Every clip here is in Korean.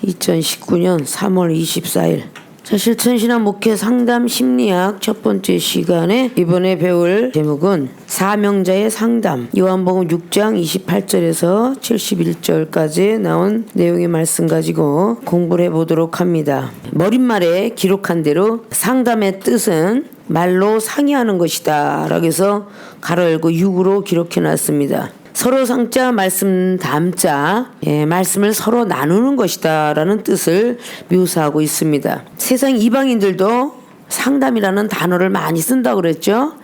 2019년 3월 24일 자, 실천신앙 목회 상담 심리학 첫 번째 시간에 이번에 배울 제목은 사명자의 상담, 요한복음 6장 28절에서 71절까지 나온 내용의 말씀 가지고 공부를 해보도록 합니다. 머릿말에 기록한 대로 상담의 뜻은 말로 상의하는 것이다 라고 해서 가로 열고 6으로 기록해 놨습니다. 서로 상자 말씀 담자, 말씀을 서로 나누는 것이다 라는 뜻을 묘사하고 있습니다. 세상 이방인들도 상담이라는 단어를 많이 쓴다고 그랬죠.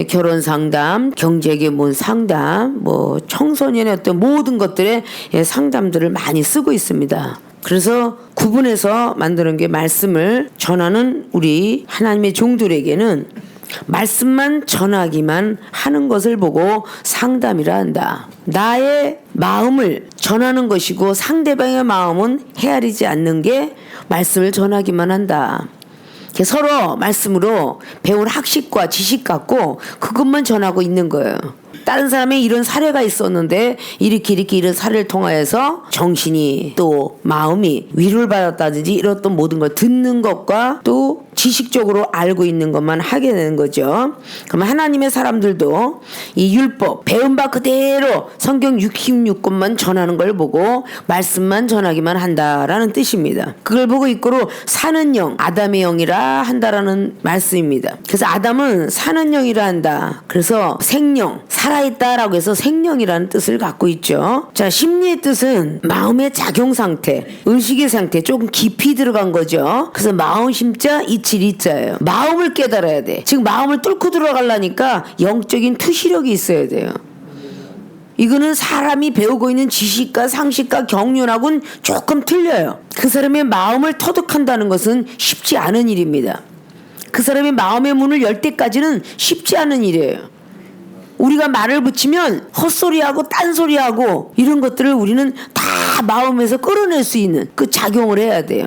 결혼 상담, 경제계 상담, 청소년의 어떤 모든 것들의 상담들을 많이 쓰고 있습니다. 그래서 구분해서 만드는 게 말씀을 전하는 우리 하나님의 종들에게는 말씀만 전하기만 하는 것을 보고 상담이라 한다. 나의 마음을 전하는 것이고 상대방의 마음은 헤아리지 않는 게 말씀을 전하기만 한다. 서로 말씀으로 배운 학식과 지식 갖고 그것만 전하고 있는 거예요. 다른 사람의 이런 사례가 있었는데 이렇게 이런 사례를 통하여서 정신이 또 마음이 위로를 받았다든지 이런 모든 걸 듣는 것과 또 지식적으로 알고 있는 것만 하게 되는 거죠. 그러면 하나님의 사람들도 이 율법 배운 바 그대로 성경 66권만 전하는 걸 보고 말씀만 전하기만 한다라는 뜻입니다. 그걸 보고 이꼬로 사는 영, 아담의 영이라 한다라는 말씀입니다. 그래서 아담은 사는 영이라 한다. 그래서 생령, 살아있다라고 해서 생령이라는 뜻을 갖고 있죠. 자, 심리의 뜻은 마음의 작용 상태, 의식의 상태 조금 깊이 들어간 거죠. 그래서 마음 심자 이치리자예요. 마음을 깨달아야 돼. 지금 마음을 뚫고 들어가려니까 영적인 투시력이 있어야 돼요. 이거는 사람이 배우고 있는 지식과 상식과 경륜하고는 조금 틀려요. 그 사람의 마음을 터득한다는 것은 쉽지 않은 일입니다. 그 사람의 마음의 문을 열 때까지는 쉽지 않은 일이에요. 우리가 말을 붙이면 헛소리하고 딴소리하고 이런 것들을 우리는 다 마음에서 끌어낼 수 있는 그 작용을 해야 돼요.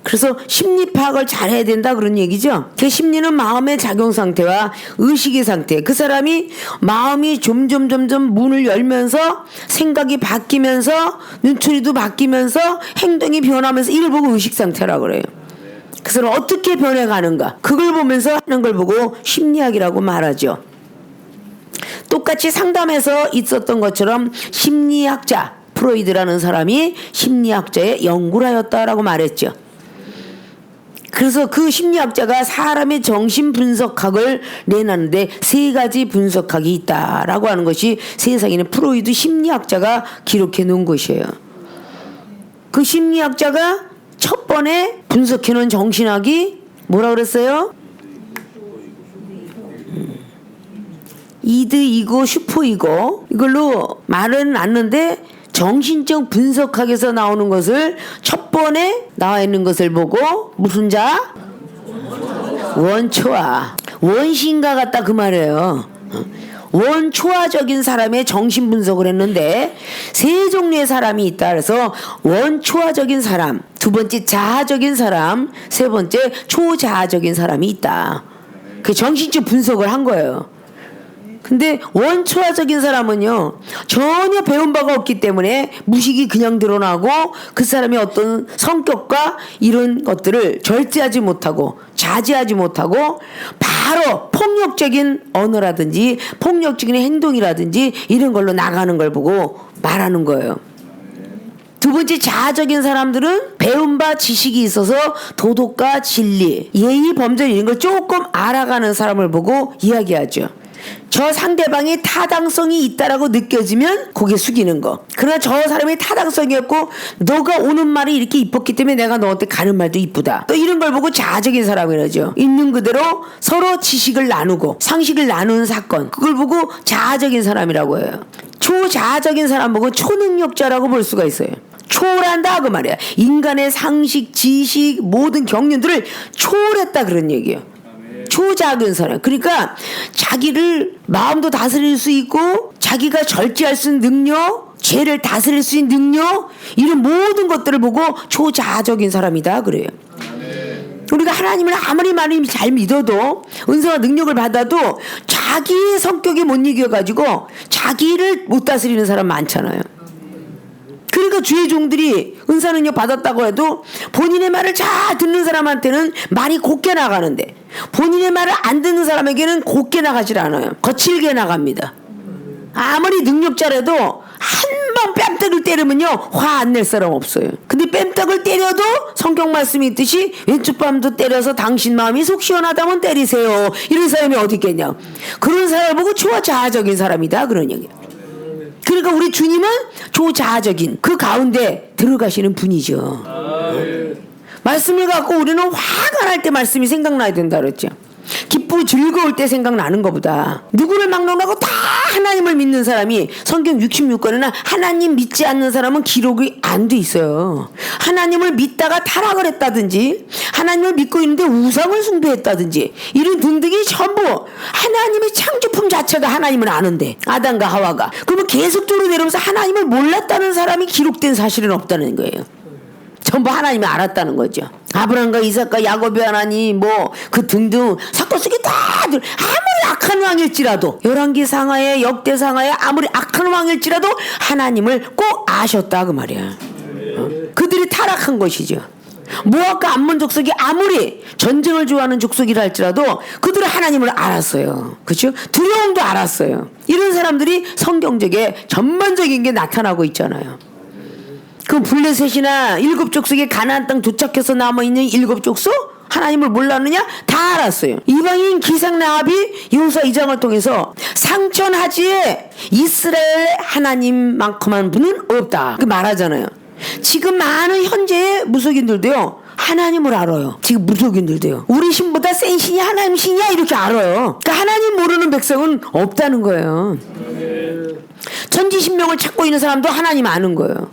그래서 심리 파악을 잘 해야 된다 그런 얘기죠. 그 심리는 마음의 작용 상태와 의식의 상태, 그 사람이 마음이 점점 문을 열면서 생각이 바뀌면서 눈초리도 바뀌면서 행동이 변하면서 이걸 보고 의식 상태라고 그래요. 그 사람 어떻게 변해가는가 그걸 보면서 하는 걸 보고 심리학이라고 말하죠. 똑같이 상담에서 있었던 것처럼 심리학자 프로이드라는 사람이 심리학자의 연구를 하였다라고 말했죠. 그래서 그 심리학자가 사람의 정신 분석학을 내놨는데 세 가지 분석학이 있다라고 하는 것이 세상에는 프로이드 심리학자가 기록해 놓은 것이에요. 그 심리학자가 첫 번에 분석해 놓은 정신학이 뭐라 그랬어요? 이드, 이고, 슈퍼 이고 이걸로 말은 않는데 정신적 분석학에서 나오는 것을 첫 번에 나와 있는 것을 보고 무슨 자? 원초아. 원시인과 같다 그 말이에요. 원초아적인 사람의 정신 분석을 했는데 세 종류의 사람이 있다. 그래서 원초아적인 사람, 두 번째 자아적인 사람, 세 번째 초자아적인 사람이 있다. 그 정신적 분석을 한 거예요. 근데 원초아적인 사람은요 전혀 배운 바가 없기 때문에 무식이 그냥 드러나고 그 사람의 어떤 성격과 이런 것들을 절제하지 못하고 자제하지 못하고 바로 폭력적인 언어라든지 폭력적인 행동이라든지 이런 걸로 나가는 걸 보고 말하는 거예요. 두 번째 자아적인 사람들은 배운 바 지식이 있어서 도덕과 진리, 예의, 범절 이런 걸 조금 알아가는 사람을 보고 이야기하죠. 저 상대방이 타당성이 있다라고 느껴지면 고개 숙이는 거. 그러나 저 사람이 타당성이 없고 너가 오는 말이 이렇게 이뻤기 때문에 내가 너한테 가는 말도 이쁘다. 또 이런 걸 보고 자아적인 사람이라죠. 있는 그대로 서로 지식을 나누고 상식을 나누는 사건. 그걸 보고 자아적인 사람이라고 해요. 초자아적인 사람 보고 초능력자라고 볼 수가 있어요. 초월한다 그 말이야. 인간의 상식, 지식, 모든 경륜들을 초월했다 그런 얘기예요. 초작은 사람. 그러니까 자기를 마음도 다스릴 수 있고 자기가 절제할 수 있는 능력, 죄를 다스릴 수 있는 능력 이런 모든 것들을 보고 초자적인 사람이다 그래요. 우리가 하나님을 아무리 많이 잘 믿어도 은사와 능력을 받아도 자기의 성격에 못 이겨가지고 자기를 못 다스리는 사람 많잖아요. 그러니까 그러니까 주의 종들이 은사능력 받았다고 해도 본인의 말을 잘 듣는 사람한테는 말이 곱게 나가는데 본인의 말을 안 듣는 사람에게는 곱게 나가질 않아요. 거칠게 나갑니다. 아무리 능력자라도 한 번 뺨떡을 때리면요 화 안 낼 사람 없어요. 근데 뺨떡을 때려도 성경 말씀이 있듯이 왼쪽 뺨도 때려서 당신 마음이 속 시원하다면 때리세요. 이런 사람이 어디 있겠냐. 그런 사람을 보고 초자아적인 사람이다 그런 얘기예요. 그러니까 우리 주님은 초자아적인 그 가운데 들어가시는 분이죠. 말씀을 갖고 우리는 화가 날 때 말씀이 생각나야 된다 그랬죠. 기쁘고 즐거울 때 생각나는 것보다 누구를 막론하고 다 하나님을 믿는 사람이 성경 66권에는 하나님 믿지 않는 사람은 기록이 안 돼 있어요. 하나님을 믿다가 타락을 했다든지 하나님을 믿고 있는데 우상을 숭배했다든지 이런 등등이 전부 하나님의 창조품 자체가 하나님을 아는데 아담과 하와가 그러면 계속적으로 내려오면서 하나님을 몰랐다는 사람이 기록된 사실은 없다는 거예요. 전부 하나님이 알았다는 거죠. 아브라함과 이삭과 야곱의 하나님 뭐 그 등등 사건 속에 다들 아무리 악한 왕일지라도 열왕기상하에 역대상하에 아무리 악한 왕일지라도 하나님을 꼭 아셨다 그 말이야. 그들이 타락한 것이죠. 모압과 암몬 족속이 아무리 전쟁을 좋아하는 족속이라 할지라도 그들은 하나님을 알았어요. 그렇죠? 두려움도 알았어요. 이런 사람들이 성경적에 전반적인 게 나타나고 있잖아요. 그 블레셋이나 일곱 족속에 가나안 땅 도착해서 남아있는 일곱 족속 하나님을 몰랐느냐? 다 알았어요. 이방인 기상나합이 여호수아 2장을 통해서 상천하지에 이스라엘 하나님만큼한 분은 없다 그 말하잖아요. 지금 많은 현재의 무속인들도요 하나님을 알아요. 지금 무속인들도요 우리 신보다 센 신이 하나님 신이야 이렇게 알아요. 그러니까 하나님 모르는 백성은 없다는 거예요. 천지신명을 찾고 있는 사람도 하나님 아는 거예요.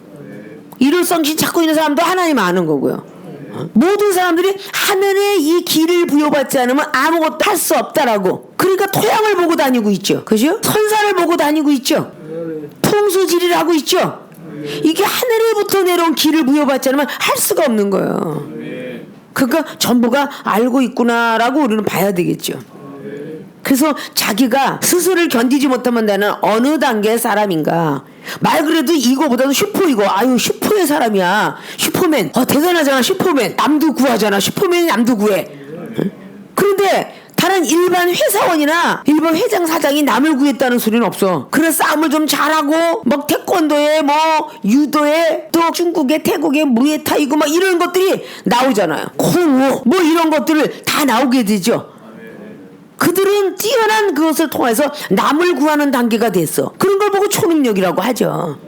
일월성신 찾고 있는 사람도 하나님 아는 거고요. 모든 사람들이 하늘의 이 길을 부여받지 않으면 아무것도 할 수 없다라고. 그러니까 토양을 보고 다니고 있죠. 그죠? 선산을 보고 다니고 있죠. 풍수지리를 하고 있죠. 이게 하늘에부터 내려온 길을 부여받지 않으면 할 수가 없는 거예요. 그러니까 전부가 알고 있구나라고 우리는 봐야 되겠죠. 그래서 자기가 스스로를 견디지 못하면 나는 어느 단계의 사람인가. 말 그래도 이거보다도 슈퍼이고 아유 슈퍼의 사람이야. 슈퍼맨 대단하잖아. 슈퍼맨 남도 구하잖아. 슈퍼맨이 남도 구해. 그런데 다른 일반 회사원이나 일반 회장 사장이 남을 구했다는 소리는 없어. 그래 싸움을 좀 잘하고 막 태권도에 뭐 유도에 또 중국에 태국에 무에타이고 막 이런 것들이 나오잖아요. 콩우 뭐 이런 것들을 다 나오게 되죠. 그들은 뛰어난 그것을 통해서 남을 구하는 단계가 됐어. 그런 걸 보고 초능력이라고 하죠.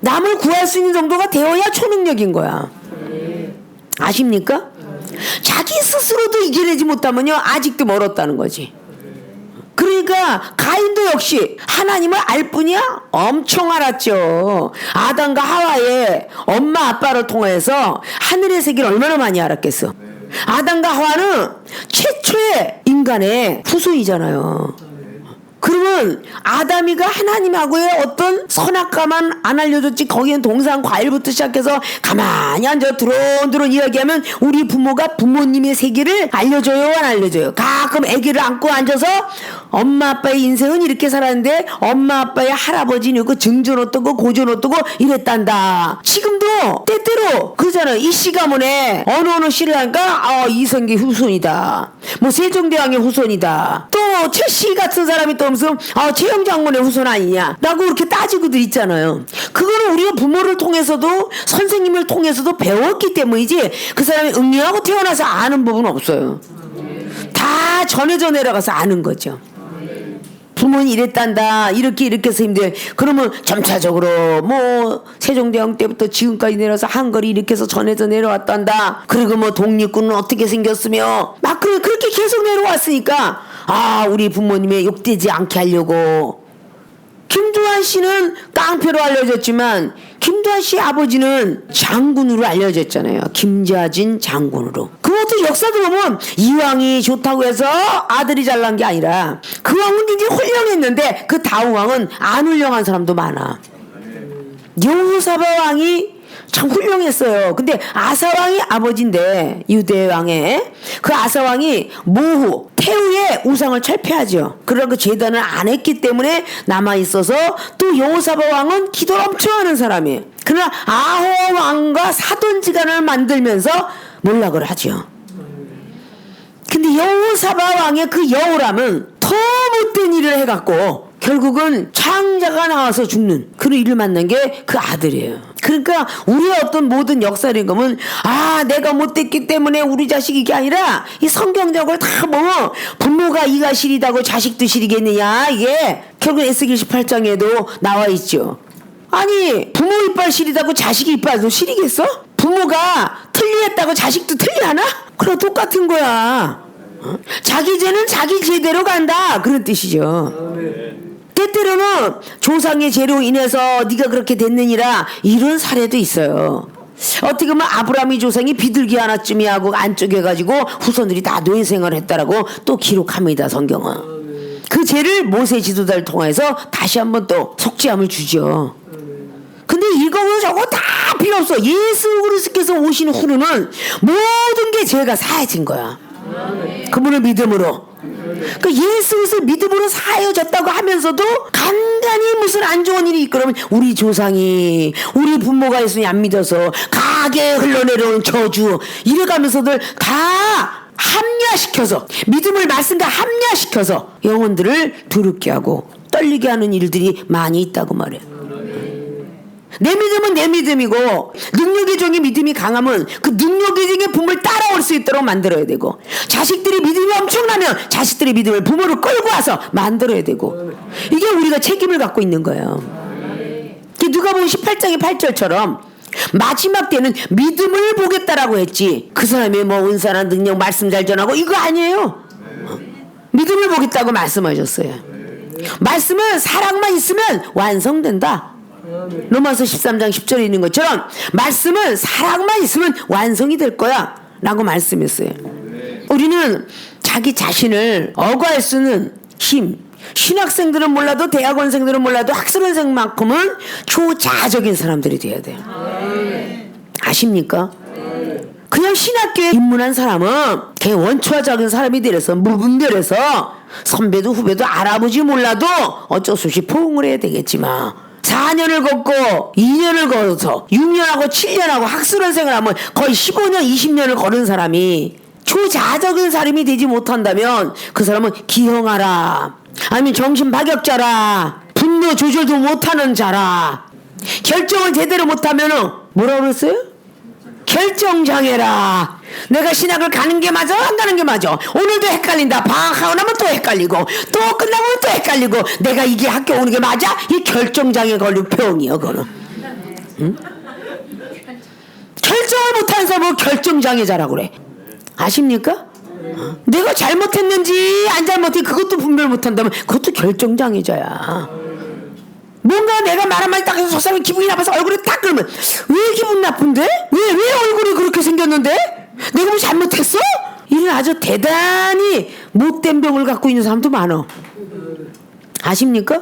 남을 구할 수 있는 정도가 되어야 초능력인 거야. 아십니까? 자기 스스로도 이겨내지 못하면요 아직도 멀었다는 거지. 그러니까 가인도 역시 하나님을 알 뿐이야 엄청 알았죠. 아담과 하와의 엄마 아빠를 통해서 하늘의 세계를 얼마나 많이 알았겠어. 아담과 하와는 최초의 인간의 후손이잖아요. 그러면 아담이가 하나님하고의 어떤 선악과만 안 알려줬지 거기엔 동산 과일부터 시작해서 가만히 앉아 드론드론 이야기하면 우리 부모가 부모님의 세계를 알려줘요 안 알려줘요? 가끔 아기를 안고 앉아서 엄마 아빠의 인생은 이렇게 살았는데 엄마 아빠의 할아버지는 이거 증조는 어떠고 고조는 어떠고 이랬단다. 지금도 때때로 그러잖아요. 이 씨 가문에 어느 씨를 하니까 이성계 후손이다. 뭐 세종대왕의 후손이다. 또 최 씨 같은 사람이 또 무슨 최영 장군의 후손 아니냐 라고 이렇게 따지고들 있잖아요. 그거는 우리가 부모를 통해서도 선생님을 통해서도 배웠기 때문이지 그 사람이 응리하고 태어나서 아는 법은 없어요. 다 전해져 내려가서 아는 거죠. 부모는 이랬단다 이렇게 해서 힘들. 그러면 점차적으로 뭐 세종대왕 때부터 지금까지 내려서 한거리 이렇게 해서 전해져 내려왔단다. 그리고 뭐 독립군은 어떻게 생겼으며 막 그렇게 계속 내려왔으니까 우리 부모님의 욕되지 않게 하려고. 김두한 씨는 깡패로 알려졌지만 김두한 씨의 아버지는 장군으로 알려졌잖아요. 김자진 장군으로. 그것도 역사도 보면 이왕이 좋다고 해서 아들이 잘난 게 아니라 그 왕은 굉장히 훌륭했는데 그 다음 왕은 안 훌륭한 사람도 많아. 여호사밧 왕이 참 훌륭했어요. 근데 아사왕이 아버지인데 유대왕의 그 아사왕이 모후 태후의 우상을 철폐하죠. 그런 그 제단을 안 했기 때문에 남아있어서 또 여호사밧 왕은 기도를 엄청 하는 사람이에요. 그러나 그러나 아호왕과 사돈지간을 만들면서 몰락을 하죠. 근데 여호사밧 왕의 그 여호람은 더 못된 일을 해갖고 결국은 창자가 나와서 죽는 그런 일을 만난 게 그 아들이에요. 그러니까 우리의 어떤 모든 역사적인 거면 내가 못됐기 때문에 우리 자식이 게 아니라 이 성경적으로 다 뭐 부모가 이가 시리다고 자식도 시리겠느냐, 이게 결국 에스겔 18장에도 나와 있죠. 아니 부모 이빨 시리다고 자식 이빨도 시리겠어? 부모가 틀리했다고 자식도 틀리하나? 그럼 똑같은 거야. 자기 죄는 자기 죄대로 간다, 그런 뜻이죠. 때때로는 조상의 죄로 인해서 네가 그렇게 됐느니라, 이런 사례도 있어요. 어떻게 보면 아브라함의 조상이 비둘기 하나쯤이 하고 안 쪼개가지고 후손들이 다 노예생활을 했다라고 또 기록합니다, 성경은. 그 죄를 모세 지도자를 통해서 다시 한번 또 속죄함을 주죠. 근데 이거는 저거 다 필요 없어. 예수 그리스도께서 오신 후로는 모든 게 죄가 사해진 거야. 그분을 믿음으로. 그러니까 예수 그리스도 믿음으로 사해졌다고 하면서도 간간히 무슨 안 좋은 일이 있거나 우리 조상이, 우리 부모가 예수님 안 믿어서 가게 흘러내려오는 저주, 이래가면서들 다 합리화시켜서, 믿음을 말씀과 합리화시켜서 영혼들을 더럽게 하고 떨리게 하는 일들이 많이 있다고 말해요. 내 믿음은 내 믿음이고, 능력의 종의 믿음이 강하면 그 능력의 종의 부모를 따라올 수 있도록 만들어야 되고, 자식들이 믿음이 엄청나면 자식들의 믿음을 부모를 끌고 와서 만들어야 되고, 이게 우리가 책임을 갖고 있는 거예요. 누가복음 18장의 8절처럼 마지막 때는 믿음을 보겠다라고 했지, 그 사람이 뭐 은사나 능력, 말씀 잘 전하고 이거 아니에요. 믿음을 보겠다고 말씀하셨어요. 말씀은 사랑만 있으면 완성된다. 로마서 13장 10절에 있는 것처럼 말씀은 사랑만 있으면 완성이 될 거야 라고 말씀했어요. 우리는 자기 자신을 억압할 수 있는 힘, 신학생들은 몰라도 대학원생들은 몰라도 학술원생만큼은 초자적인 사람들이 돼야 돼요. 아십니까? 그냥 신학교에 입문한 사람은 그냥 원초적인 사람이 되려서 무분별해서 선배도 후배도 알아보지 몰라도 어쩔 수 없이 포옹을 해야 되겠지만, 4년을 걷고 2년을 걸어서 6년하고 7년하고 학술원생을 하면 거의 15년 20년을 걸은 사람이 초자적인 사람이 되지 못한다면 그 사람은 기형하라, 아니면 정신박약자라, 분노 조절도 못하는 자라, 결정을 제대로 못하면 뭐라고 그랬어요? 결정장애라. 내가 신학을 가는 게 맞아 안 가는 게 맞아, 오늘도 헷갈린다, 방학하고 나면 또 헷갈리고 또 끝나면 또 헷갈리고, 내가 이게 학교 오는 게 맞아? 이 결정장애 걸린 병이야 그거는. 응? 결정을 못하는 사람은 결정장애자라고 그래. 아십니까? 내가 잘못했는지 안 잘못했는지 그것도 분별 못한다면 그것도 결정장애자야. 뭔가 내가 말 한마디 딱 해서 저 사람이 기분이 나빠서 얼굴에 딱 그러면 왜 기분 나쁜데? 왜 얼굴이 그렇게 생겼는데? 내가 뭐 잘못했어? 이런 아주 대단히 못된 병을 갖고 있는 사람도 많아. 아십니까?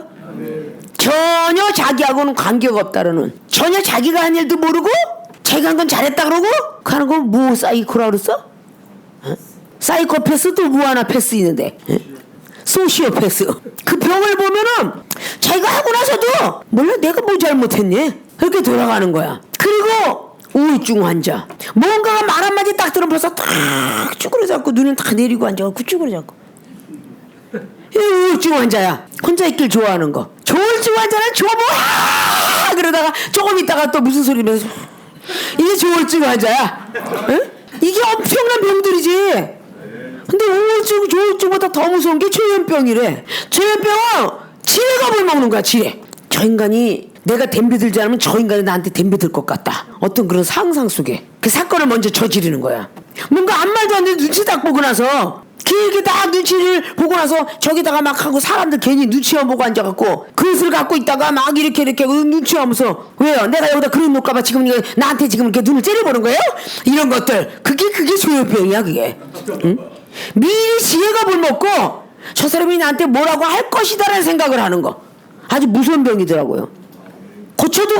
전혀 자기하고는 관계가 없다라는, 전혀 자기가 한 일도 모르고 자기가 한 건 잘했다 그러고 그 하는 거 뭐 사이코라 그랬어? 사이코패스도 무하나 패스 있는데, 소시오패스. 그 병을 보면은 자기가 하고 나서도 몰라 내가 뭐 잘못했니? 그렇게 돌아가는 거야. 그리고 우울증 환자, 뭔가가 말 한마디 딱 들으면 벌써 딱 쭈그러잡고 눈은 다 내리고 앉아갖고 쭈그러잡고, 이 우울증 환자야. 혼자 있길 좋아하는 거. 조울증 환자는 줘봐 그러다가 조금 있다가 또 무슨 소리면서 이게 조울증 환자야. 응? 이게 엄청난 병들이지. 근데 우울증, 조울증보다 더 무서운 게 죄연병이래. 죄연병은 지뢰갑을 먹는 거야, 지뢰. 저 인간이 내가 덤벼들지 않으면 저 인간이 나한테 덤벼들 것 같다, 어떤 그런 상상 속에 그 사건을 먼저 저지르는 거야. 뭔가 아무 말도 안 되는 눈치 딱 보고 나서 길게 딱 눈치를 보고 나서 저기다가 막 하고, 사람들 괜히 눈치만 보고 앉아갖고 그릇을 갖고 있다가 막 이렇게 눈치하면서, 왜요? 내가 여기다 그릇 놓을까봐 지금 나한테 지금 이렇게 눈을 째려보는 거예요? 이런 것들, 그게 조현병이야 그게. 응? 미리 지혜갑을 먹고 저 사람이 나한테 뭐라고 할 것이다라는 생각을 하는 거, 아주 무서운 병이더라고요. 고쳐도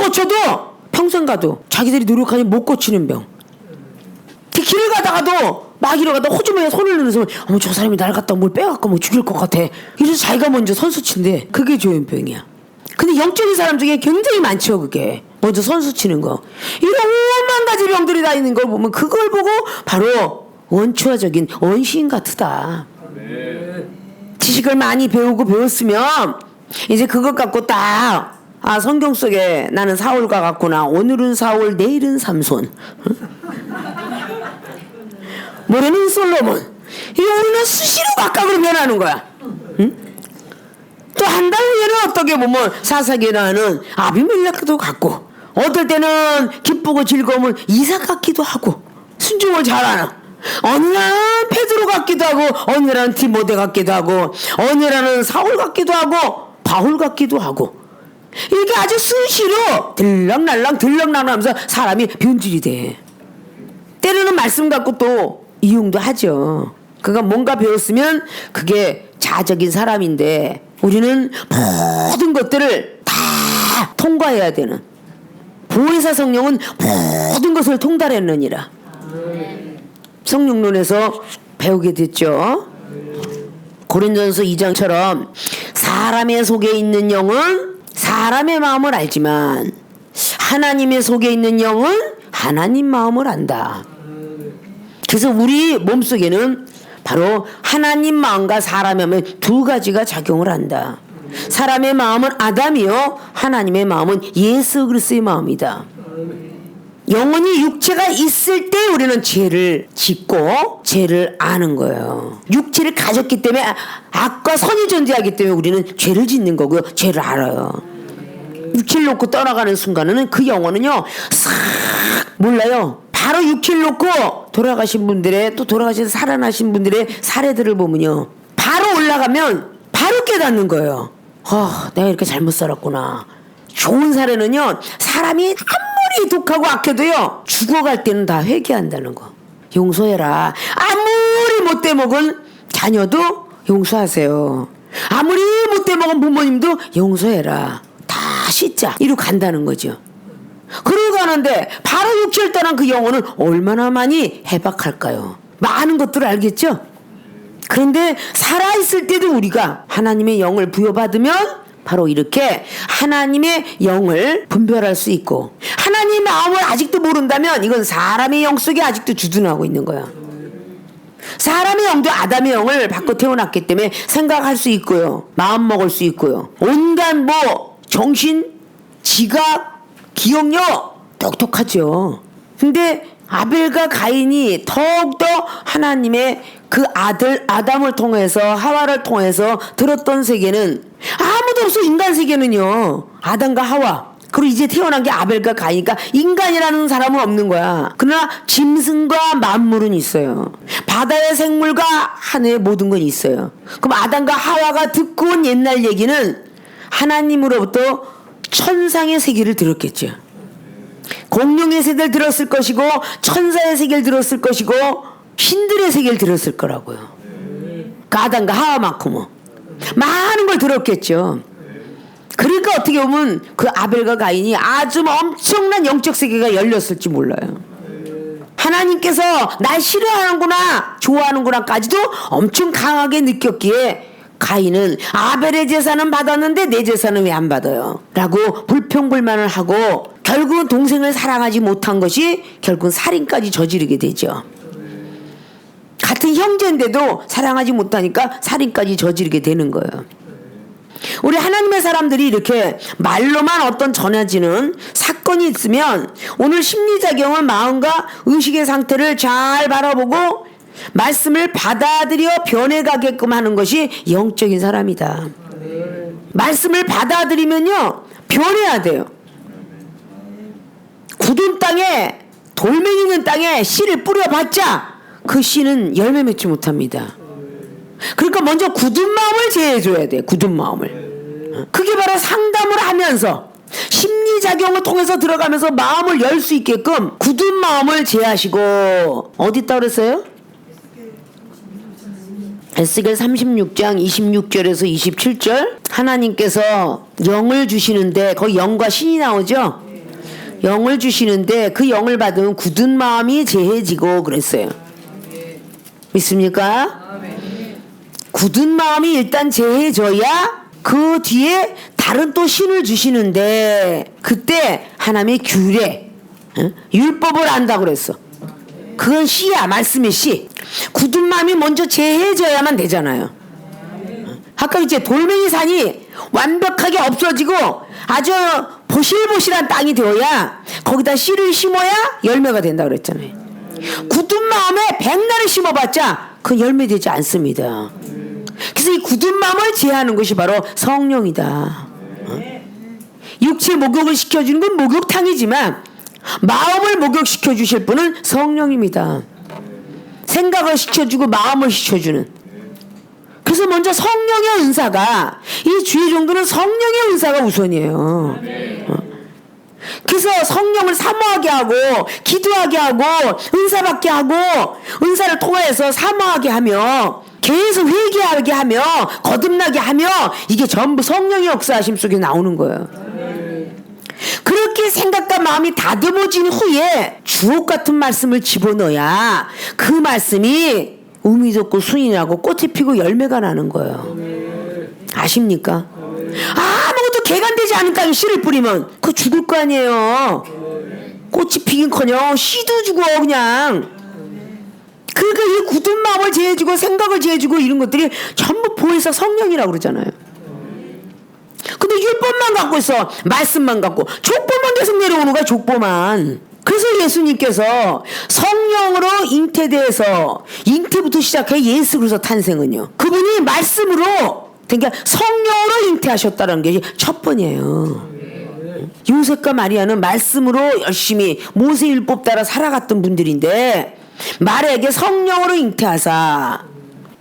평생 가도 자기들이 노력하니 못 고치는 병. 길을 가다가도 막 이러가다 호주머니에 손을 넣으면서 어머 저 사람이 날 갖다 뭘 빼갖고 뭐 죽일 것 같아, 이래서 자기가 먼저 선수친데 그게 조현병이야. 근데 영적인 사람 중에 굉장히 많죠 그게. 먼저 선수 치는 거. 이런 오만 가지 병들이 다 있는 걸 보면 그걸 보고 바로 원초적인 원시인 같으다. 지식을 많이 배우고 배웠으면 이제 그것 갖고 딱 성경 속에 나는 사울과 같구나. 오늘은 사울, 내일은 삼손. 모레는 솔로몬. 이 우리는 수시로 각각으로 변하는 거야. 응? 또 한 달 후에는 어떻게 보면 사사기라는 아비멜렉도 같고, 어떨 때는 기쁘고 즐거움은 이삭 같기도 하고, 순종을 잘하는, 어느 날은 베드로 같기도 하고, 어느 날은 디모데 같기도 하고, 어느 날은 사울 같기도 하고, 바울 같기도 하고, 이렇게 아주 수시로 들락날락 하면서 사람이 변질이 돼. 때로는 말씀 갖고 또 이용도 하죠. 그가 뭔가 배웠으면 그게 자적인 사람인데, 우리는 모든 것들을 다 통과해야 되는, 보혜사 성령은 모든 것을 통달했느니라. 성령론에서 배우게 됐죠. 고린도전서 2장처럼 사람의 속에 있는 영은 사람의 마음을 알지만 하나님의 속에 있는 영은 하나님 마음을 안다. 그래서 우리 몸속에는 바로 하나님 마음과 사람의 마음 두 가지가 작용을 한다. 사람의 마음은 아담이요, 하나님의 마음은 예수 그리스도의 마음이다. 영혼이 육체가 있을 때 우리는 죄를 짓고 죄를 아는 거예요. 육체를 가졌기 때문에 악과 선이 존재하기 때문에 우리는 죄를 짓는 거고요, 죄를 알아요. 육체를 놓고 떠나가는 순간에는 그 영혼은요 싹 몰라요. 바로 육체를 놓고 돌아가신 분들의, 또 돌아가신 살아나신 분들의 사례들을 보면요, 바로 올라가면 바로 깨닫는 거예요. 내가 이렇게 잘못 살았구나. 좋은 사례는요, 사람이 아무리 독하고 악해도요 죽어갈 때는 다 회개한다는 거. 용서해라. 아무리 못돼 먹은 자녀도 용서하세요. 아무리 못돼 먹은 부모님도 용서해라. 다 씻자. 이리로 간다는 거죠. 그러고 가는데 바로 육체를 떠난 그 영혼은 얼마나 많이 해박할까요? 많은 것들을 알겠죠? 그런데 살아있을 때도 우리가 하나님의 영을 부여받으면 바로 이렇게 하나님의 영을 분별할 수 있고, 하나님의 마음을 아직도 모른다면 이건 사람의 영 속에 아직도 주둔하고 있는 거야. 사람의 영도 아담의 영을 받고 태어났기 때문에 생각할 수 있고요, 마음 먹을 수 있고요, 온갖 정신, 지각, 기억력 똑똑하죠. 근데 아벨과 가인이 더욱더 하나님의 그 아들 아담을 통해서, 하와를 통해서 들었던 세계는 아무도 없어. 인간 세계는요, 아담과 하와, 그리고 이제 태어난 게 아벨과 가인이니까 인간이라는 사람은 없는 거야. 그러나 짐승과 만물은 있어요. 바다의 생물과 하늘의 모든 건 있어요. 그럼 아담과 하와가 듣고 온 옛날 얘기는 하나님으로부터 천상의 세계를 들었겠죠. 공룡의 세계를 들었을 것이고, 천사의 세계를 들었을 것이고, 신들의 세계를 들었을 거라고요. 그 아담과 하와만큼은 많은 걸 들었겠죠. 그러니까 어떻게 보면 그 아벨과 가인이 아주 엄청난 영적 세계가 열렸을지 몰라요. 하나님께서 날 싫어하는구나, 좋아하는구나까지도 엄청 강하게 느꼈기에 가인은 아벨의 제사는 받았는데 내 제사는 왜 안 받아요? 라고 불평불만을 하고 결국은 동생을 사랑하지 못한 것이 결국은 살인까지 저지르게 되죠. 같은 형제인데도 사랑하지 못하니까 살인까지 저지르게 되는 거예요. 우리 하나님의 사람들이 이렇게 말로만 어떤 전해지는 사건이 있으면 오늘 심리작용은 마음과 의식의 상태를 잘 바라보고 말씀을 받아들여 변해가게끔 하는 것이 영적인 사람이다. 말씀을 받아들이면요 변해야 돼요. 굳은 땅에, 돌멩이 있는 땅에 씨를 뿌려봤자 그 씨는 열매 맺지 못합니다. 그러니까 먼저 굳은 마음을 제해줘야 돼. 굳은 마음을. 그게 바로 상담을 하면서 심리작용을 통해서 들어가면서 마음을 열 수 있게끔 굳은 마음을 제하시고, 어디 있다 그랬어요? 에스겔 36장 26절에서 27절. 하나님께서 영을 주시는데, 거기 영과 신이 나오죠? 영을 주시는데 그 영을 받으면 굳은 마음이 제해지고 그랬어요. 믿습니까? 굳은 마음이 일단 제해져야 그 뒤에 다른 또 신을 주시는데 그때 하나님의 규례, 율법을 안다고 그랬어. 그건 씨야, 말씀의 씨. 굳은 마음이 먼저 제해져야만 되잖아요. 아까 이제 돌멩이 산이 완벽하게 없어지고 아주 보실보실한 땅이 되어야 거기다 씨를 심어야 열매가 된다 그랬잖아요. 굳은 마음에 백날을 심어봤자 그건 열매 되지 않습니다. 그래서 이 굳은 마음을 제하는 것이 바로 성령이다. 육체 목욕을 시켜주는 건 목욕탕이지만 마음을 목욕시켜 주실 분은 성령입니다. 생각을 시켜주고 마음을 시켜주는. 그래서 먼저 성령의 은사가, 이 주의 종교는 성령의 은사가 우선이에요. 그래서 성령을 사모하게 하고 기도하게 하고 은사받게 하고 은사를 통하여서 사모하게 하며 계속 회개하게 하며 거듭나게 하며 이게 전부 성령의 역사하심 속에 나오는 거예요. 그렇게 생각과 마음이 다듬어진 후에 주옥 같은 말씀을 집어넣어야 그 말씀이 의미 돋고 순이 나고 꽃이 피고 열매가 나는 거예요. 아십니까? 아무것도 개간되지 않은 땅에 씨를 뿌리면 그거 죽을 거 아니에요. 꽃이 피긴커녕 씨도 죽어 그냥. 그러니까 이 굳은 마음을 제해주고 생각을 제해주고 이런 것들이 전부 보혜사 성령이라고 그러잖아요. 근데 율법만 갖고 있어. 말씀만 갖고 족보만 계속 내려오는 거야. 족보만. 그래서 예수님께서 성령으로 잉태돼서 잉태부터 시작해 예수 그리스도 탄생은요, 그분이 말씀으로, 그러니까 성령으로 잉태하셨다는 게 첫 번이에요. 요셉과 마리아는 말씀으로 열심히 모세율법 따라 살아갔던 분들인데 마리아에게 성령으로 잉태하사,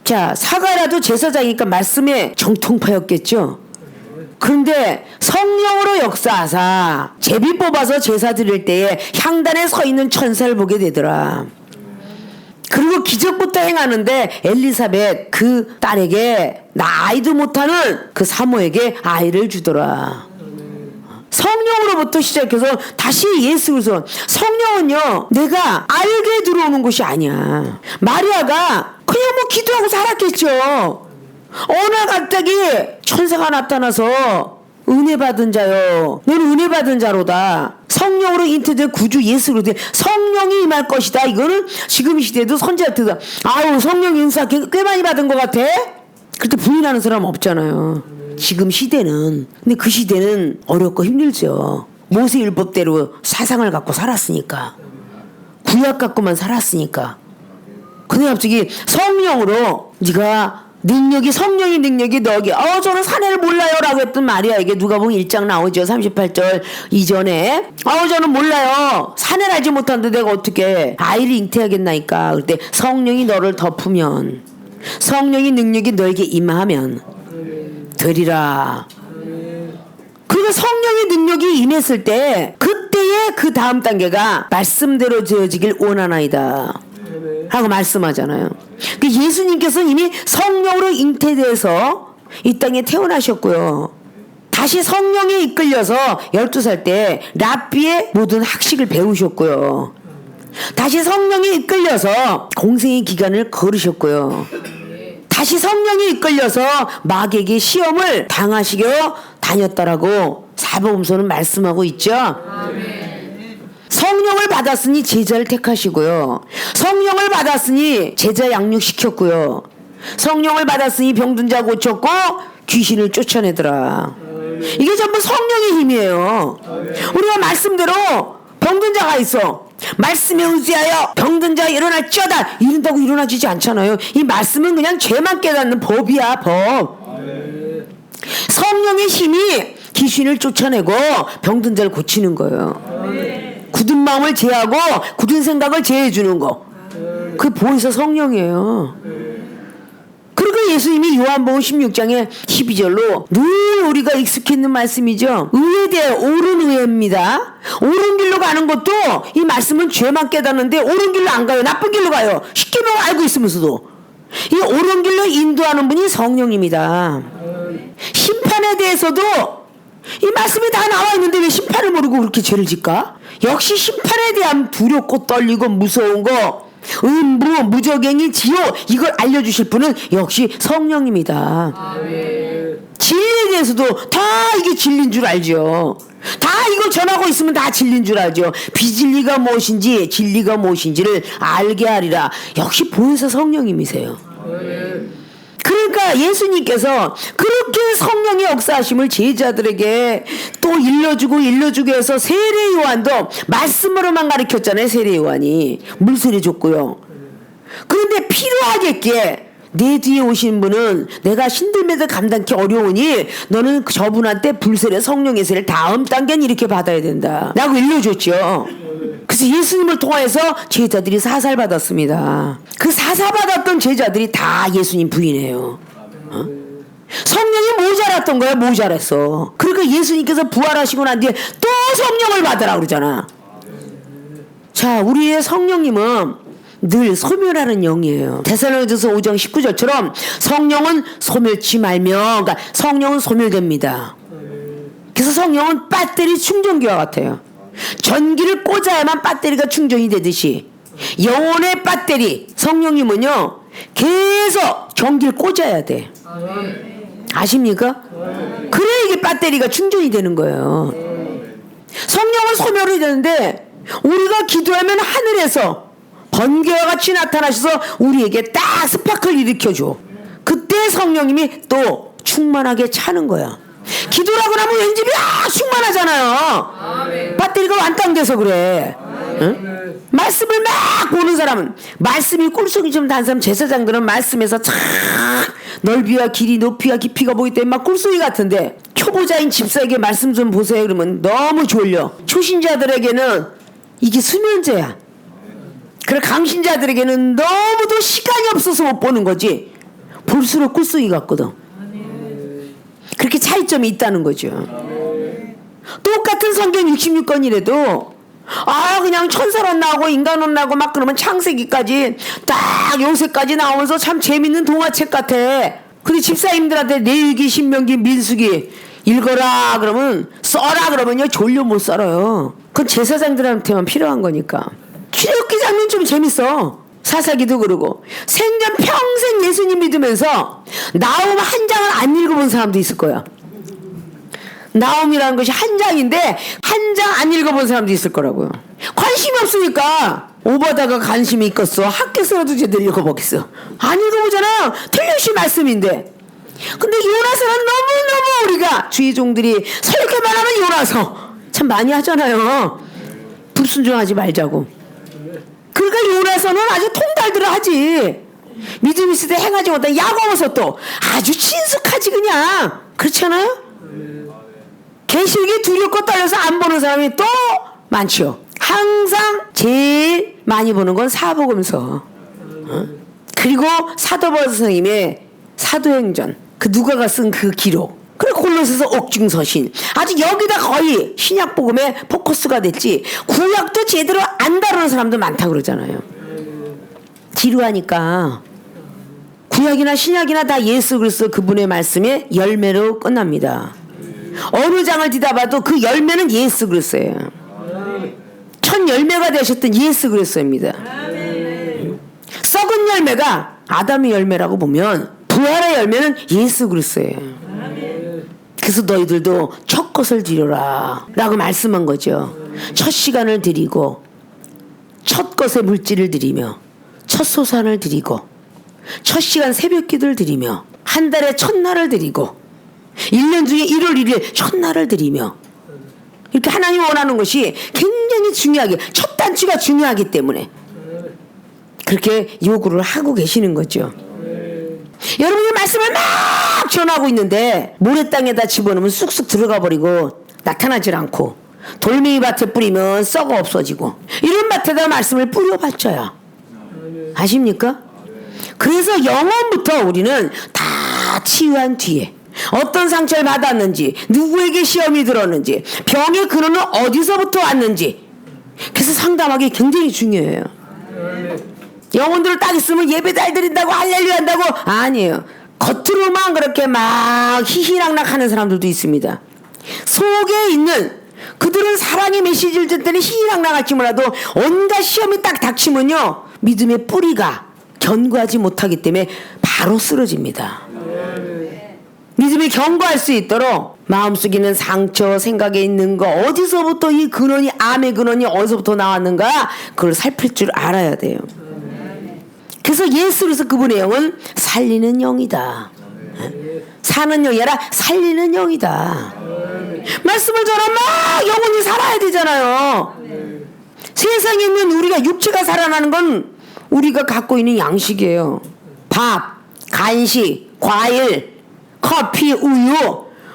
자, 사가라도 제사장이니까 말씀의 정통파였겠죠. 그런데 성령으로 역사하사 제비 뽑아서 제사 드릴 때에 향단에 서 있는 천사를 보게 되더라. 그리고 기적부터 행하는데 엘리사벳 그 딸에게 나 아이도 못하는 그 사모에게 아이를 주더라. 성령으로부터 시작해서 다시 예수 그리스도. 성령은요, 내가 알게 들어오는 것이 아니야. 마리아가 그냥 뭐 기도하고 살았겠죠. 어느 날 갑자기 천사가 나타나서 은혜 받은 자요, 너는 은혜 받은 자로다. 성령으로 잉태된 구주 예수 그리스도 성령이 임할 것이다. 이거는 지금 이 시대에도 선지자들도 아우 성령 인사 꽤 많이 받은 것 같아? 그때 부인하는 사람 없잖아요. 지금 시대는. 근데 그 시대는 어렵고 힘들죠. 모세율법대로 사상을 갖고 살았으니까, 구약 갖고만 살았으니까. 근데 갑자기 성령으로 네가 성령의 능력이 너에게, 저는 사내를 몰라요 라고 했던 마리아에게 누가복음 1장 나오죠. 38절 이전에 저는 몰라요, 사내를 알지 못하는데 내가 어떻게 아이를 잉태하겠나이까. 그때 성령이 너를 덮으면, 성령의 능력이 너에게 임하면 되리라. 그리고 성령의 능력이 임했을 때 그때의 그 다음 단계가 말씀대로 되어지길 원하나이다 하고 말씀하잖아요. 예수님께서는 이미 성령으로 잉태돼서 이 땅에 태어나셨고요. 다시 성령에 이끌려서 12살 때 랍비의 모든 학식을 배우셨고요. 다시 성령에 이끌려서 공생의 기간을 걸으셨고요. 다시 성령에 이끌려서 마귀에게 시험을 당하시려 다녔다라고 사복음서는 말씀하고 있죠. 성령을 받았으니 제자를 택하시고요. 성령을 받았으니 제자 양육시켰고요. 성령을 받았으니 병든 자 고쳤고 귀신을 쫓아내더라. 이게 전부 성령의 힘이에요. 우리가 말씀대로 병든 자가 있어. 말씀에 의지하여 병든 자 일어날지어다 이런다고 일어나지지 않잖아요. 이 말씀은 그냥 죄만 깨닫는 법이야, 법. 성령의 힘이 귀신을 쫓아내고 병든 자를 고치는 거예요. 굳은 마음을 제하고 굳은 생각을 제해주는 거, 그 보혜사 성령이에요. 그리고 예수님이 요한복음 16장의 12절로 늘 우리가 익숙해 있는 말씀이죠. 의에 대해 옳은 의입니다. 옳은 길로 가는 것도 이 말씀은 죄만 깨닫는데 옳은 길로 안 가요. 나쁜 길로 가요. 쉽게 알고 있으면서도. 이 옳은 길로 인도하는 분이 성령입니다. 심판에 대해서도 이 말씀이 다 나와 있는데 왜 심판을 모르고 그렇게 죄를 짓까? 역시 심판에 대한 두렵고 떨리고 무서운 거, 음부, 무적행이, 지옥, 이걸 알려주실 분은 역시 성령입니다. 진리에 대해서도 다 이게 진리인 줄 알죠. 다 이거 전하고 있으면 다 진리인 줄 알죠. 비진리가 무엇인지 진리가 무엇인지를 알게 하리라. 역시 보혜사 성령님이세요. 그러니까 예수님께서 그렇게 성령의 역사하심을 제자들에게 또 일러주고 해서 세례 요한도 말씀으로만 가르쳤잖아요. 세례 요한이 물세례 줬고요. 그런데 필요하겠기에 내 뒤에 오신 분은 내가 신들매들 감당기 어려우니 너는 저분한테 불세례 성령의 세례를 다음 단계는 이렇게 받아야 된다 라고 일러줬죠. 그래서 예수님을 통해서 제자들이 사살 받았습니다. 그 사살 받았던 제자들이 다 예수님 부인해요. 성령이 모자랐던 거야. 모자랐어. 그러니까 예수님께서 부활하시고 난 뒤에 또 성령을 받으라 그러잖아. 자, 우리의 성령님은 늘 소멸하는 영이에요. 데살로니가서 5장 19절처럼 성령은 소멸치 말며, 그러니까 성령은 소멸됩니다. 그래서 성령은 배터리 충전기와 같아요. 전기를 꽂아야만 배터리가 충전이 되듯이 영혼의 배터리 성령님은요 계속 전기를 꽂아야 돼. 아십니까? 그래야 이게 배터리가 충전이 되는 거예요. 성령은 소멸이 되는데 우리가 기도하면 하늘에서 번개와 같이 나타나셔서 우리에게 딱 스파크를 일으켜줘. 그때 성령님이 또 충만하게 차는 거야. 기도라고 하면 왠지 충만하잖아요. 배터리가 완땅돼서 그래. 응? 말씀을 막 보는 사람은, 말씀이 꿀속이 좀 단 사람, 제사장들은 말씀에서 참 넓이와 길이 높이와 깊이가 보기 때문에 막 꿀속이 같은데, 초보자인 집사에게 말씀 좀 보세요 그러면 너무 졸려. 초신자들에게는 이게 수면제야. 그래, 강신자들에게는 너무도 시간이 없어서 못 보는 거지 볼수록 꿀속이 같거든. 그렇게 차이점이 있다는 거죠. 똑같은 성경 66권이라도 그냥 천사로 나오고 인간으로 나오고 막 그러면 창세기까지 딱 요새까지 나오면서 참 재밌는 동화책 같아. 근데 집사님들한테 레위기, 신명기, 민수기 읽어라 그러면, 써라 그러면요 졸려 못 살아요. 그건 제사장들한테만 필요한 거니까. 출애굽기 장면 좀 재밌어. 사사기도 그러고. 생전 평생 예수님 믿으면서 나움 한 장을 안 읽어본 사람도 있을 거야. 나움이라는 것이 한 장인데 한 장 안 읽어본 사람도 있을 거라고요. 관심이 없으니까. 오바다가 관심이 있겠어. 학교에서라도 제대로 읽어보겠어. 안 읽어보잖아. 틀림없이 말씀인데. 근데 요나서는 너무너무 우리가 주의 종들이 설교만 하면 요나서 참 많이 하잖아요. 불순종하지 말자고. 그러니까 요나서는 아주 통달들어 하지. 믿음 있을 때 행하지 못한 야고보서 또 아주 친숙하지 그냥. 그렇지 않아요? 계시록이 두렵고 떨려서 안 보는 사람이 또 많죠. 항상 제일 많이 보는 건 사복음서. 그리고 사도 바울 선생님의 사도행전, 그 누가가 쓴 그 기록, 그리고 골로새서 옥중서신. 아주 여기다 거의 신약복음의 포커스가 됐지 구약도 제대로 안 다루는 사람도 많다고 그러잖아요. 지루하니까. 구약이나 신약이나 다 예수 그리스도 그분의 말씀의 열매로 끝납니다. 어느 장을 뒤다봐도 그 열매는 예수 그리스도예요. 첫 열매가 되셨던 예수 그리스도입니다. 썩은 열매가 아담의 열매라고 보면 부활의 열매는 예수 그리스도예요. 그래서 너희들도 첫 것을 드려라 라고 말씀한 거죠. 첫 시간을 드리고 첫 것의 물질을 드리며 첫 소산을 드리고 첫 시간 새벽 기도를 드리며 한 달에 첫날을 드리고 1년 중에 1월 1일 첫날을 드리며, 이렇게 하나님 원하는 것이 굉장히 중요하게, 첫 단추가 중요하기 때문에 그렇게 요구를 하고 계시는 거죠. 여러분이 말씀을 막 전하고 있는데 모래땅에다 집어넣으면 쑥쑥 들어가 버리고 나타나질 않고, 돌멩이 밭에 뿌리면 썩어 없어지고, 이런 밭에다 말씀을 뿌려봤자야. 아십니까? 그래서 영원부터 우리는 다 치유한 뒤에 어떤 상처를 받았는지, 누구에게 시험이 들었는지, 병의 근원은 어디서부터 왔는지, 그래서 상담하기 굉장히 중요해요. 영혼들을 딱 있으면 예배 잘 드린다고 할렐루야 한다고 아니에요. 겉으로만 그렇게 막 희희낙낙 하는 사람들도 있습니다. 속에 있는 그들은 사랑의 메시지를 듣더니 희희낙낙 할지 몰라도 온갖 시험이 딱 닥치면요 믿음의 뿌리가 견고하지 못하기 때문에 바로 쓰러집니다. 믿음의 여러분이 경고할 수 있도록 마음속에 있는 상처, 생각에 있는 거, 어디서부터 이 근원이, 암의 근원이 어디서부터 나왔는가, 그걸 살필 줄 알아야 돼요. 그래서 예수로서 그분의 영은 살리는 영이다. 사는 영이 아니라 살리는 영이다. 말씀을 전하면 막 영혼이 살아야 되잖아요. 세상에 있는 우리가 육체가 살아나는 건 우리가 갖고 있는 양식이에요. 밥, 간식, 과일, 커피, 우유,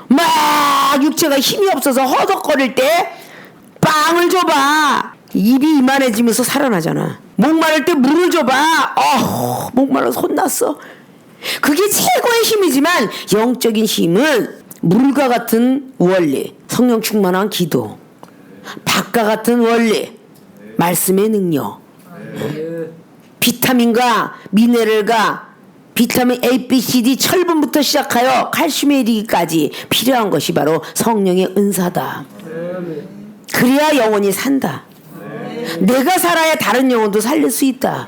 막 육체가 힘이 없어서 허덕거릴 때 빵을 줘봐. 입이 이만해지면서 살아나잖아. 목마를 때 물을 줘봐. 목말라서 혼났어. 그게 최고의 힘이지만 영적인 힘은 물과 같은 원리, 성령 충만한 기도, 밥과 같은 원리, 말씀의 능력, 비타민과 미네랄과 비타민 A, B, C, D, 철분부터 시작하여 칼슘에 이르기까지 필요한 것이 바로 성령의 은사다. 그래야 영혼이 산다. 내가 살아야 다른 영혼도 살릴 수 있다.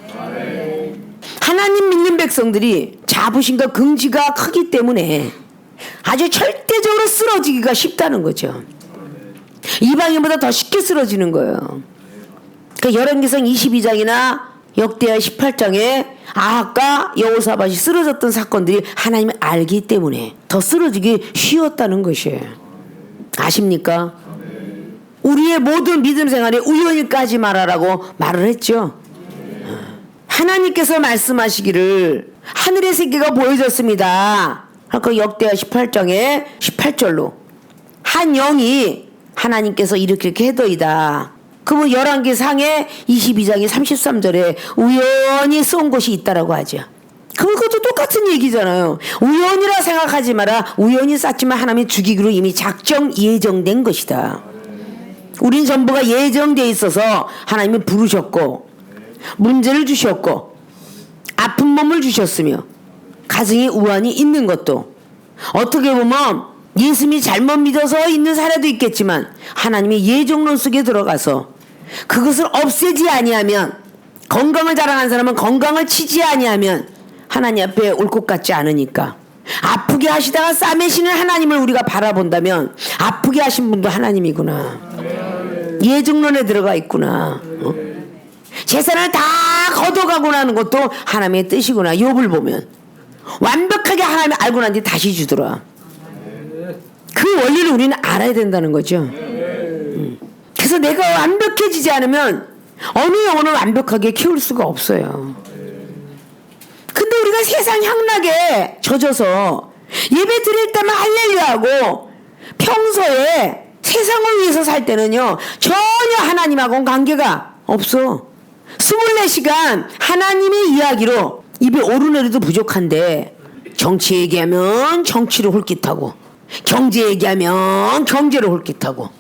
하나님 믿는 백성들이 자부심과 긍지가 크기 때문에 아주 절대적으로 쓰러지기가 쉽다는 거죠. 이방인보다 더 쉽게 쓰러지는 거예요. 그러니까 열왕기상 22장이나 역대하 18장에 아합과 여호사밧이 쓰러졌던 사건들이 하나님을 알기 때문에 더 쓰러지기 쉬웠다는 것이에요. 아십니까? 우리의 모든 믿음 생활에 우연히 까지 말아라고 말을 했죠. 하나님께서 말씀하시기를 하늘의 세계가 보여졌습니다. 그 역대하 18장에 18절로 한 영이 하나님께서 이렇게 해더이다. 그러면 열왕기상의 22장의 33절에 우연히 쏜 것이 있다라고 하죠. 그것도 똑같은 얘기잖아요. 우연이라 생각하지 마라. 우연히 쐈지만 하나님이 죽이기로 이미 작정 예정된 것이다. 우린 전부가 예정되어 있어서 하나님이 부르셨고 문제를 주셨고 아픈 몸을 주셨으며 가정에 우환이 있는 것도 어떻게 보면 예수님이 잘못 믿어서 있는 사례도 있겠지만 하나님의 예정론 속에 들어가서 그것을 없애지 아니하면, 건강을 자랑한 사람은 건강을 치지 아니하면 하나님 앞에 올 것 같지 않으니까, 아프게 하시다가 싸매시는 하나님을 우리가 바라본다면 아프게 하신 분도 하나님이구나, 예정론에 들어가 있구나, 재산을 다 걷어가고 나는 것도 하나님의 뜻이구나. 욥을 보면 완벽하게 하나님을 알고 난 뒤에 다시 주더라. 그 원리를 우리는 알아야 된다는 거죠. 그래서 내가 완벽해지지 않으면 어느 영혼을 완벽하게 키울 수가 없어요. 근데 우리가 세상 향락에 젖어서 예배 드릴 때만 할렐루야하고 평소에 세상을 위해서 살 때는요 전혀 하나님하고는 관계가 없어. 24시간 하나님의 이야기로 입에 오르내리도 부족한데, 정치 얘기하면 정치를 홀깃하고 경제 얘기하면 경제를 홀깃하고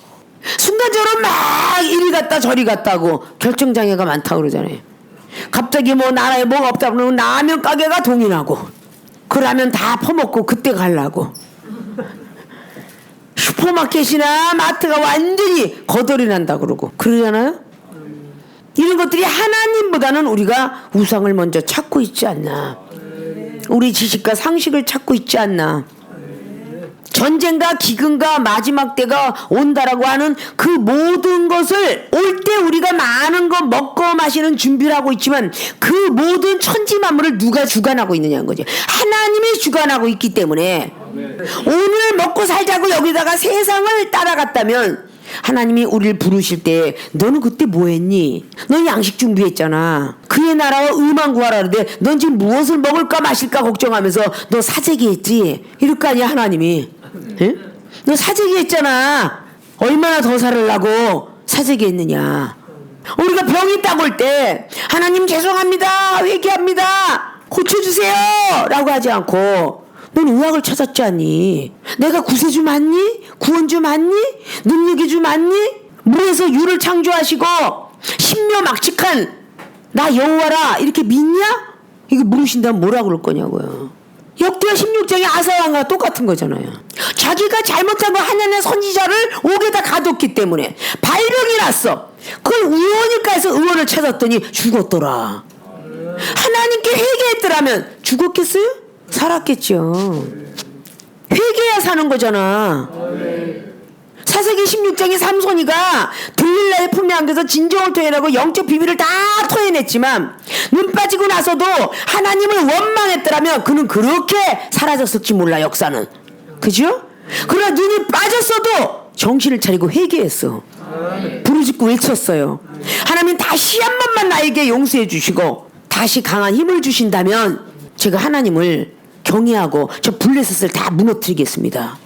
순간적으로 막 이리 갔다 저리 갔다고 결정장애가 많다고 그러잖아요. 갑자기 뭐 나라에 뭐가 없다 그러면 라면 가게가 동인하고 그 라면 다 퍼먹고 그때 가려고 슈퍼마켓이나 마트가 완전히 거덜이 난다 그러고 그러잖아요. 이런 것들이 하나님보다는 우리가 우상을 먼저 찾고 있지 않나, 우리 지식과 상식을 찾고 있지 않나, 전쟁과 기근과 마지막 때가 온다라고 하는 그 모든 것을 올 때 우리가 많은 거 먹고 마시는 준비를 하고 있지만 그 모든 천지 만물을 누가 주관하고 있느냐는 거죠. 하나님이 주관하고 있기 때문에 오늘 먹고 살자고 여기다가 세상을 따라갔다면 하나님이 우리를 부르실 때 너는 그때 뭐 했니? 넌 양식 준비했잖아. 그의 나라와 의만 구하라 그러는데 넌 지금 무엇을 먹을까 마실까 걱정하면서 너 사재기 했지? 이럴 거 아니야 하나님이. 예? 너 사재기 했잖아. 얼마나 더 살으려고 사재기 했느냐. 우리가 병이 딱 올 때 하나님 죄송합니다, 회개합니다, 고쳐주세요 라고 하지 않고 넌 의학을 찾았지 않니? 내가 구세주 맞니? 구원주 맞니? 능력의주 맞니? 물에서 유를 창조하시고 신묘막측한 나 여호와라 이렇게 믿냐? 이거 물으신다면 뭐라 그럴 거냐고요. 역대하 16장의 아사왕과 똑같은 거잖아요. 자기가 잘못한 거 하나님의 선지자를 옥에다 가뒀기 때문에 발병이 났어. 그걸 우연일까해서 의원을 찾았더니 죽었더라. 하나님께 회개했더라면 죽었겠어요? 살았겠죠. 회개해야 사는 거잖아. 사사기 16장에 삼손이가 들릴라의 품에 안겨서 진정을 토해내고 영적 비밀을 다 토해냈지만 눈 빠지고 나서도 하나님을 원망했더라면 그는 그렇게 사라졌을지 몰라, 역사는. 그죠? 그러나 눈이 빠졌어도 정신을 차리고 회개했어. 부르짖고 외쳤어요. 하나님 다시 한 번만 나에게 용서해 주시고 다시 강한 힘을 주신다면 제가 하나님을 경외하고 저 블레셋을 다 무너뜨리겠습니다.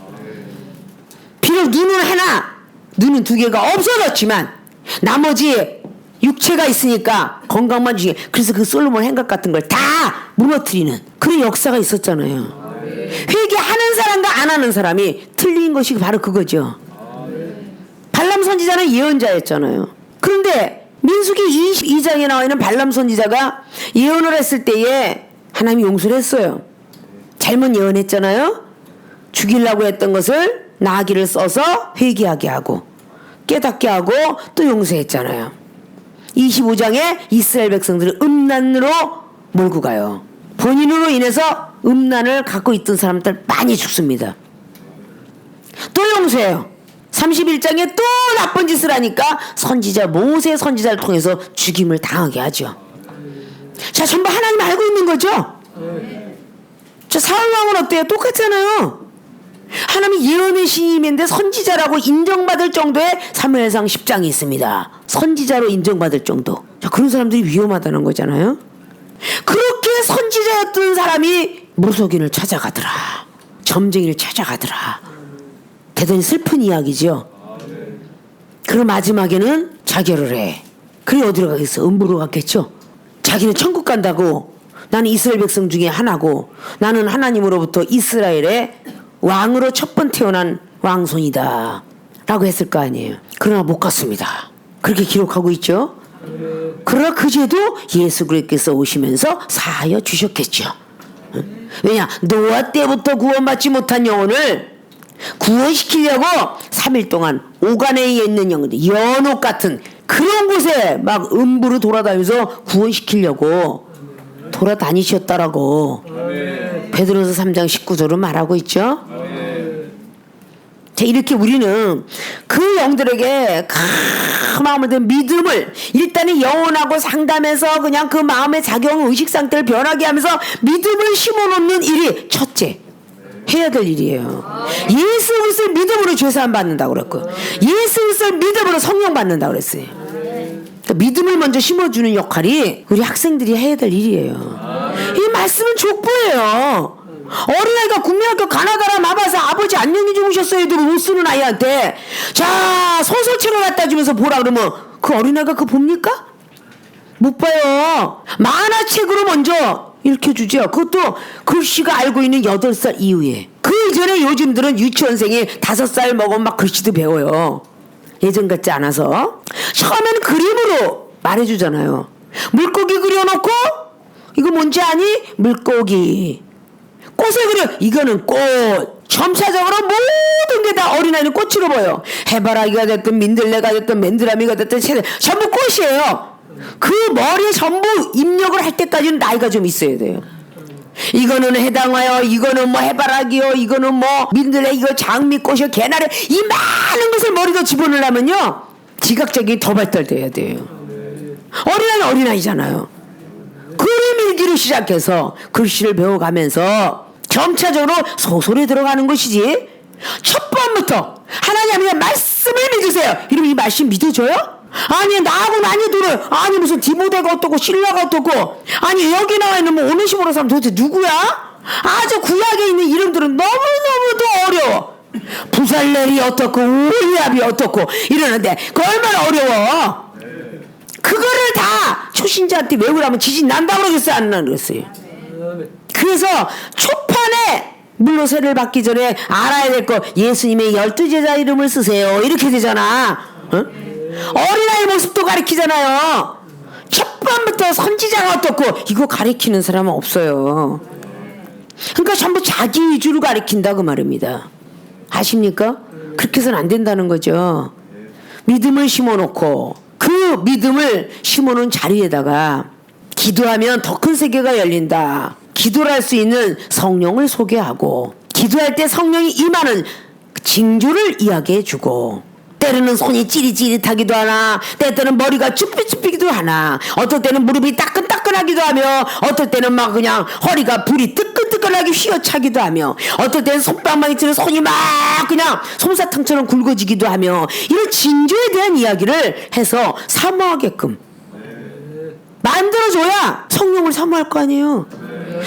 비록 눈은 하나, 눈은 두 개가 없어졌지만 나머지 육체가 있으니까 건강만 주게. 그래서 그 솔로몬 행각 같은 걸 다 무너뜨리는 그런 역사가 있었잖아요. 회개하는 사람과 안 하는 사람이 틀린 것이 바로 그거죠. 발람 선지자는 예언자였잖아요. 그런데 민수기 22장에 나와 있는 발람 선지자가 예언을 했을 때에 하나님이 용서를 했어요. 잘못 예언했잖아요. 죽이려고 했던 것을 나귀를 써서 회개하게 하고 깨닫게 하고 또 용서했잖아요. 25장에 이스라엘 백성들을 음란으로 몰고 가요. 본인으로 인해서 음란을 갖고 있던 사람들 많이 죽습니다. 또 용서해요. 31장에 또 나쁜 짓을 하니까 선지자 모세 선지자를 통해서 죽임을 당하게 하죠. 자, 전부 하나님 알고 있는 거죠. 자, 사울왕은 어때요? 똑같잖아요. 하나님이 예언의 신임인데 선지자라고 인정받을 정도의 사무엘상 10장이 있습니다. 선지자로 인정받을 정도. 자, 그런 사람들이 위험하다는 거잖아요. 그렇게 선지자였던 사람이 무속인을 찾아가더라. 점쟁이를 찾아가더라. 대단히 슬픈 이야기죠. 그럼 마지막에는 자결을 해. 그래 어디로 가겠어? 음부로 갔겠죠. 자기는 천국 간다고. 나는 이스라엘 백성 중에 하나고 나는 하나님으로부터 이스라엘의 왕으로 첫 번 태어난 왕손이다 라고 했을 거 아니에요. 그러나 못 갔습니다. 그렇게 기록하고 있죠. 그러나 그제도 예수 그리스도께서 오시면서 사하여 주셨겠죠. 왜냐? 노아 때부터 구원받지 못한 영혼을 구원시키려고 3일 동안 오간에 있는 영혼들, 연옥 같은 그런 곳에 막 음부로 돌아다니면서 구원시키려고 돌아다니셨다라고 베드로서 3장 19절은 말하고 있죠. 자, 이렇게 우리는 그 영들에게 그 마음을 든 믿음을 일단은 영혼하고 상담해서 그냥 그 마음의 작용 의식 상태를 변하게 하면서 믿음을 심어놓는 일이 첫째 해야 될 일이에요. 예수 그리스도를 믿음으로 죄사함 받는다고 그랬고 예수 그리스도를 믿음으로 성령 받는다고 그랬어요. 그러니까 믿음을 먼저 심어주는 역할이 우리 학생들이 해야 될 일이에요. 이 말씀은 족보예요. 어린아이가 국민학교 가나다라 마바사 아버지 안녕히 주무셨어요 도 못 쓰는 아이한테 자 소설책을 갖다 주면서 보라 그러면 그 어린아이가 그거 봅니까? 못 봐요. 만화책으로 먼저 읽혀주죠. 그것도 글씨가 알고 있는 8살 이후에. 그 이전에 요즘들은 유치원생이 5살 먹으면 막 글씨도 배워요. 예전 같지 않아서 처음에는 그림으로 말해주잖아요. 물고기 그려놓고 이거 뭔지 아니? 물고기. 꽃을 그려 이거는 꽃. 점차적으로 모든 게 다 어린아이는 꽃으로 보여. 해바라기가 됐든 민들레가 됐든 맨드라미가 됐든 전부 꽃이에요. 그 머리에 전부 입력을 할 때까지는 나이가 좀 있어야 돼요. 이거는 해당하여 이거는 뭐 해바라기요 이거는 뭐 민들레 이거 장미꽃이요 개나리 이 많은 것을 머리도 집어넣으려면요 지각적이 더 발달돼야 돼요. 어린아이는 어린아이잖아요. 그림 일기를 시작해서 글씨를 배워가면서 점차적으로 소설에 들어가는 것이지 첫 번부터 하나님의 말씀을 믿으세요. 이러면 이 말씀 믿어져요? 아니 나하고 난이도를 아니 무슨 디모데가 어떻고 신라가 어떻고 아니 여기 나와 있는 뭐 오네시모로 사람 도대체 누구야? 아주 구약에 있는 이름들은 너무너무도 어려워. 부살렐이 어떻고 우리압이 어떻고 이러는데 그 얼마나 어려워. 그거를 다 초신자한테 외우라면 지진 난다고 그러겠어요? 안 난다고 그랬어요? 그래서 초판에 물로세를 받기 전에 알아야 될 거 예수님의 12제자 이름을 쓰세요 이렇게 되잖아. 어? 어린아이 모습도 가리키잖아요. 첫 번부터 선지자가 어떻고 이거 가리키는 사람은 없어요. 그러니까 전부 자기 위주로 가리킨다 그 말입니다. 아십니까? 그렇게 해서는 안 된다는 거죠. 믿음을 심어놓고 그 믿음을 심어놓은 자리에다가 기도하면 더 큰 세계가 열린다. 기도를 할 수 있는 성령을 소개하고 기도할 때 성령이 임하는 징조를 이야기해주고, 때로는 손이 찌릿찌릿하기도 하나, 때때는 머리가 쭈삣쭈삣기도 하나, 어떨 때는 무릎이 따끈따끈하기도 하며, 어떨 때는 막 그냥 허리가 불이 뜨끈뜨끈하게 휘어차기도 하며, 어떨 때는 손방망이처럼 손이 막 그냥 솜사탕처럼 굵어지기도 하며, 이런 징조에 대한 이야기를 해서 사모하게끔 만들어줘야 성령을 사모할 거 아니에요.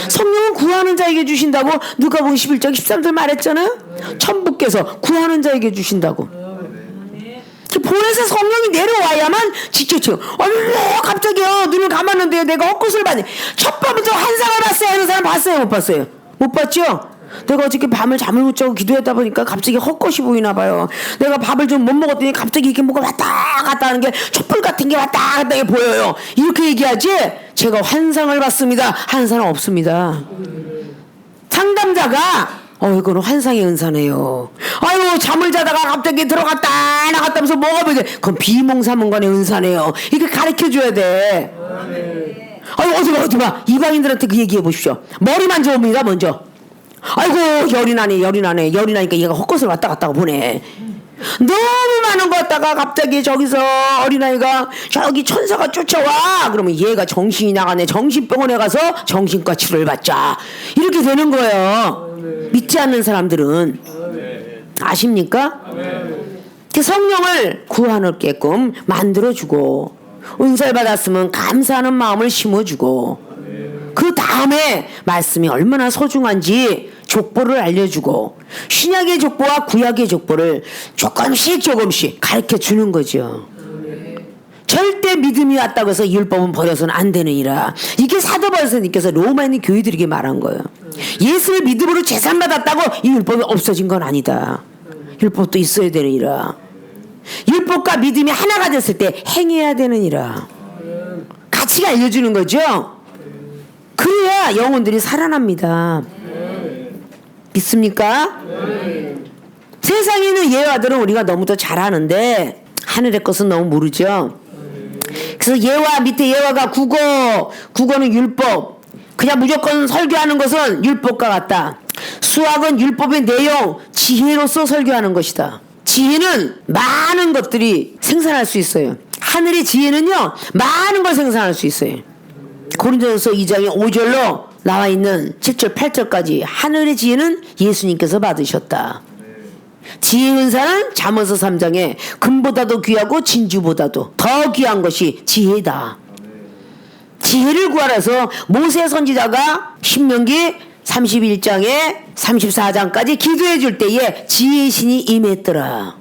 성령은 구하는 자에게 주신다고 누가복음 11장 13절 말했잖아요. 천부께서 구하는 자에게 주신다고. 보내서 성령이 내려와야만 지켜져. 갑자기요 눈을 감았는데 내가 헛것을 봤네. 첫 번부터 환상을 봤어요 하는 사람 봤어요 못 봤어요? 못 봤죠? 내가 어저께 밤을 잠을 못 자고 기도했다 보니까 갑자기 헛것이 보이나 봐요. 내가 밥을 좀 못 먹었더니 갑자기 이렇게 뭐가 왔다 갔다 하는 게 촛불 같은 게 왔다 갔다 게 보여요. 이렇게 얘기하지 제가 환상을 봤습니다 하는 사람 없습니다. 상담자가 이거는 환상의 은사네요. 아유 잠을 자다가 갑자기 들어갔다 나갔다면서 뭐가 보이게, 그건 비몽사몽간의 은사네요. 이렇게 가르쳐줘야 돼. 아유 어디 봐 이방인들한테 그 얘기해 보십시오. 머리 만져봅니다 먼저. 아이고 열이 나니까 얘가 헛것을 왔다 갔다 보네. 너무 많은 거 같다가 갑자기 저기서 어린아이가 저기 천사가 쫓아와 그러면 얘가 정신이 나가네. 정신병원에 가서 정신과 치료를 받자 이렇게 되는 거예요. 믿지 않는 사람들은. 아십니까? 성령을 구하게끔 만들어주고, 은사를 받았으면 감사하는 마음을 심어주고, 그 다음에 말씀이 얼마나 소중한지 족보를 알려주고, 신약의 족보와 구약의 족보를 조금씩 가르쳐주는 거죠. 절대 믿음이 왔다고 해서 율법은 버려서는 안 되느니라. 이게 사도 바울님께서 로마에 있는 교회들에게 말한 거예요. 예수를 믿음으로 제산받았다고 이 율법이 없어진 건 아니다. 율법도 있어야 되느니라. 율법과 믿음이 하나가 됐을 때 행해야 되느니라. 같이 알려주는 거죠. 그래야 영혼들이 살아납니다. 믿습니까? 세상에 있는 예화들은 우리가 너무 더 잘하는데 하늘의 것은 너무 모르죠. 그래서 예화 밑에 예화가 국어는 율법, 그냥 무조건 설교하는 것은 율법과 같다. 수학은 율법의 내용, 지혜로서 설교하는 것이다. 지혜는 많은 것들이 생산할 수 있어요. 하늘의 지혜는요 많은 걸 생산할 수 있어요. 고린도전서 2장의 5절로 나와 있는 7절 8절까지 하늘의 지혜는 예수님께서 받으셨다. 지혜 은사는 잠언서 3장에 금보다도 귀하고 진주보다도 더 귀한 것이 지혜다. 지혜를 구하라서 모세 선지자가 신명기 31장에 34장까지 기도해 줄 때에 지혜의 신이 임했더라.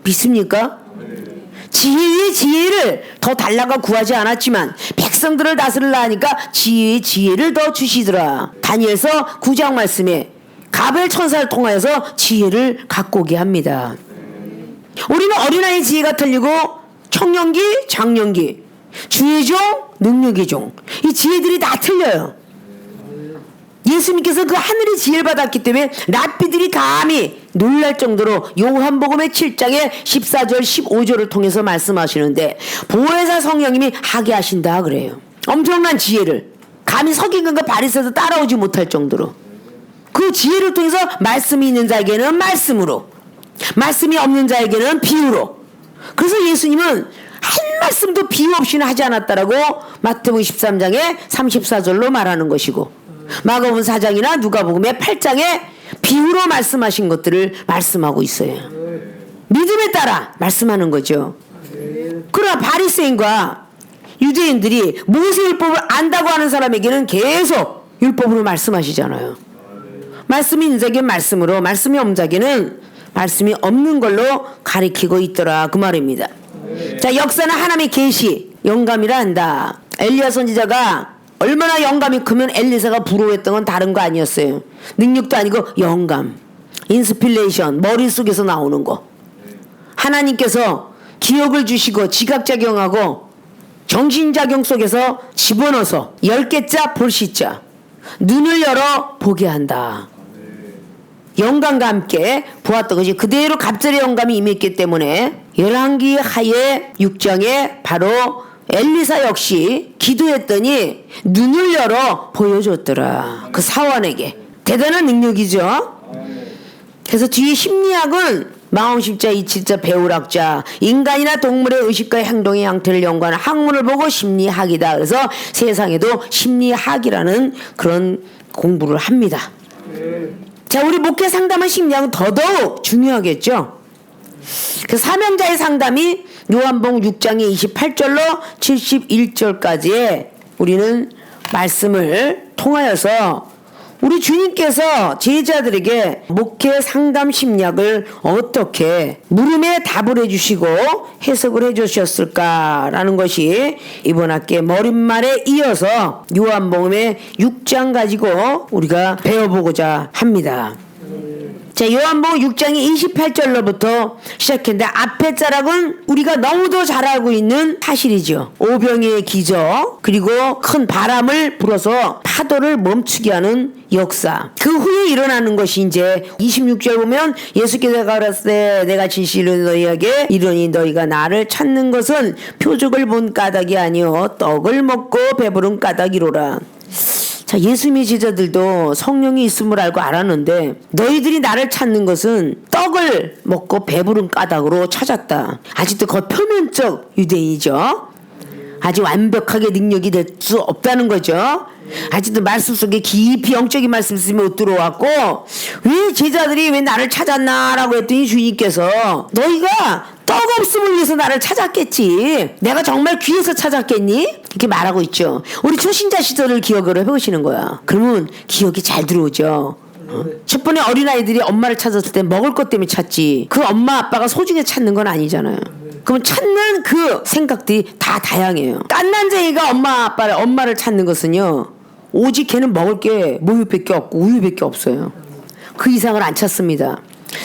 믿습니까? 지혜의 지혜를 더 달라고 구하지 않았지만 백성들을 다스리려 하니까 지혜의 지혜를 더 주시더라. 다니엘서 9장 말씀에 가벨 천사를 통하여서 지혜를 갖고 오게 합니다. 우리는 어린아이 지혜가 틀리고 청년기, 장년기, 주의 종, 능력의 종, 이 지혜들이 다 틀려요. 예수님께서 그 하늘의 지혜를 받았기 때문에 랍비들이 감히 놀랄 정도로 요한복음의 7장의 14절 15절을 통해서 말씀하시는데 보혜사 성령님이 하게 하신다 그래요. 엄청난 지혜를 감히 서기관과 바리새도 따라오지 못할 정도로 그 지혜를 통해서 말씀이 있는 자에게는 말씀으로, 말씀이 없는 자에게는 비유로. 그래서 예수님은 한 말씀도 비유 없이는 하지 않았다라고 마태복음 13장에 34절로 말하는 것이고, 마가복음 4장이나 누가복음의 8장에 비유로 말씀하신 것들을 말씀하고 있어요. 믿음에 따라 말씀하는 거죠. 그러나 바리새인과 유대인들이 모세율법을 안다고 하는 사람에게는 계속 율법으로 말씀하시잖아요. 말씀이 있는 자에게 말씀으로, 말씀이 없는 자에게는 말씀이 없는 걸로 가리키고 있더라 그 말입니다. 자, 역사는 하나님의 계시, 영감이라 한다. 엘리야 선지자가 얼마나 영감이 크면 엘리사가 부러워했던 건 다른 거 아니었어요. 능력도 아니고 영감, 인스피레이션, 머릿속에서 나오는 거. 하나님께서 기억을 주시고 지각작용하고 정신작용 속에서 집어넣어서 10개자 볼시자 눈을 열어 보게 한다. 영감과 함께 보았던 것이 그대로 갑절의 영감이 임했기 때문에 열왕기 하에 6장에 바로 엘리사 역시 기도했더니 눈을 열어 보여줬더라. 그 사원에게 대단한 능력이죠. 그래서 뒤에 심리학은 마음십자, 이치자, 배울학자, 인간이나 동물의 의식과 행동의 양태를 연구하는 학문을 보고 심리학이다. 그래서 세상에도 심리학이라는 그런 공부를 합니다. 자, 우리 목회 상담한 심리학은 더더욱 중요하겠죠. 그 사명자의 상담이 요한복음 6장의 28절로 71절까지의 우리는 말씀을 통하여서 우리 주님께서 제자들에게 목회 상담 심리학을 어떻게 물음에 답을 해주시고 해석을 해주셨을까라는 것이 이번 학기의 머릿말에 이어서 요한복음의 6장 가지고 우리가 배워보고자 합니다. 자, 요한복음 6장의 28절로부터 시작했는데 앞에 자락은 우리가 너무도 잘 알고 있는 사실이죠. 오병이의 기적, 그리고 큰 바람을 불어서 파도를 멈추게 하는 역사. 그 후에 일어나는 것이 이제 26절 보면 예수께서 가라사대 내가 진실로 너희에게 이르니 너희가 나를 찾는 것은 표적을 본 까닭이 아니요 떡을 먹고 배부른 까닭이로라. 자, 예수님의 제자들도 성령이 있음을 알고 알았는데 너희들이 나를 찾는 것은 떡을 먹고 배부른 까닭으로 찾았다. 아직도 그 표면적 유대인이죠. 아직 완벽하게 능력이 될 수 없다는 거죠. 아직도 말씀 속에 깊이 영적인 말씀 있으면 못 들어왔고 왜 제자들이 왜 나를 찾았나라고 했더니 주님께서 너희가 떡 없음을 위해서 나를 찾았겠지. 내가 정말 귀에서 찾았겠니? 이렇게 말하고 있죠. 우리 초신자 시절을 기억을 해보시는 거야. 그러면 기억이 잘 들어오죠. 첫 번에 어린아이들이 엄마를 찾았을 때 먹을 것 때문에 찾지 그 엄마 아빠가 소중히 찾는 건 아니잖아요. 그럼 찾는 그 생각들이 다 다양해요. 깐난쟁이가 엄마를 찾는 것은요 오직 걔는 먹을 게 모유밖에 없고 우유밖에 없어요. 그 이상을 안 찾습니다.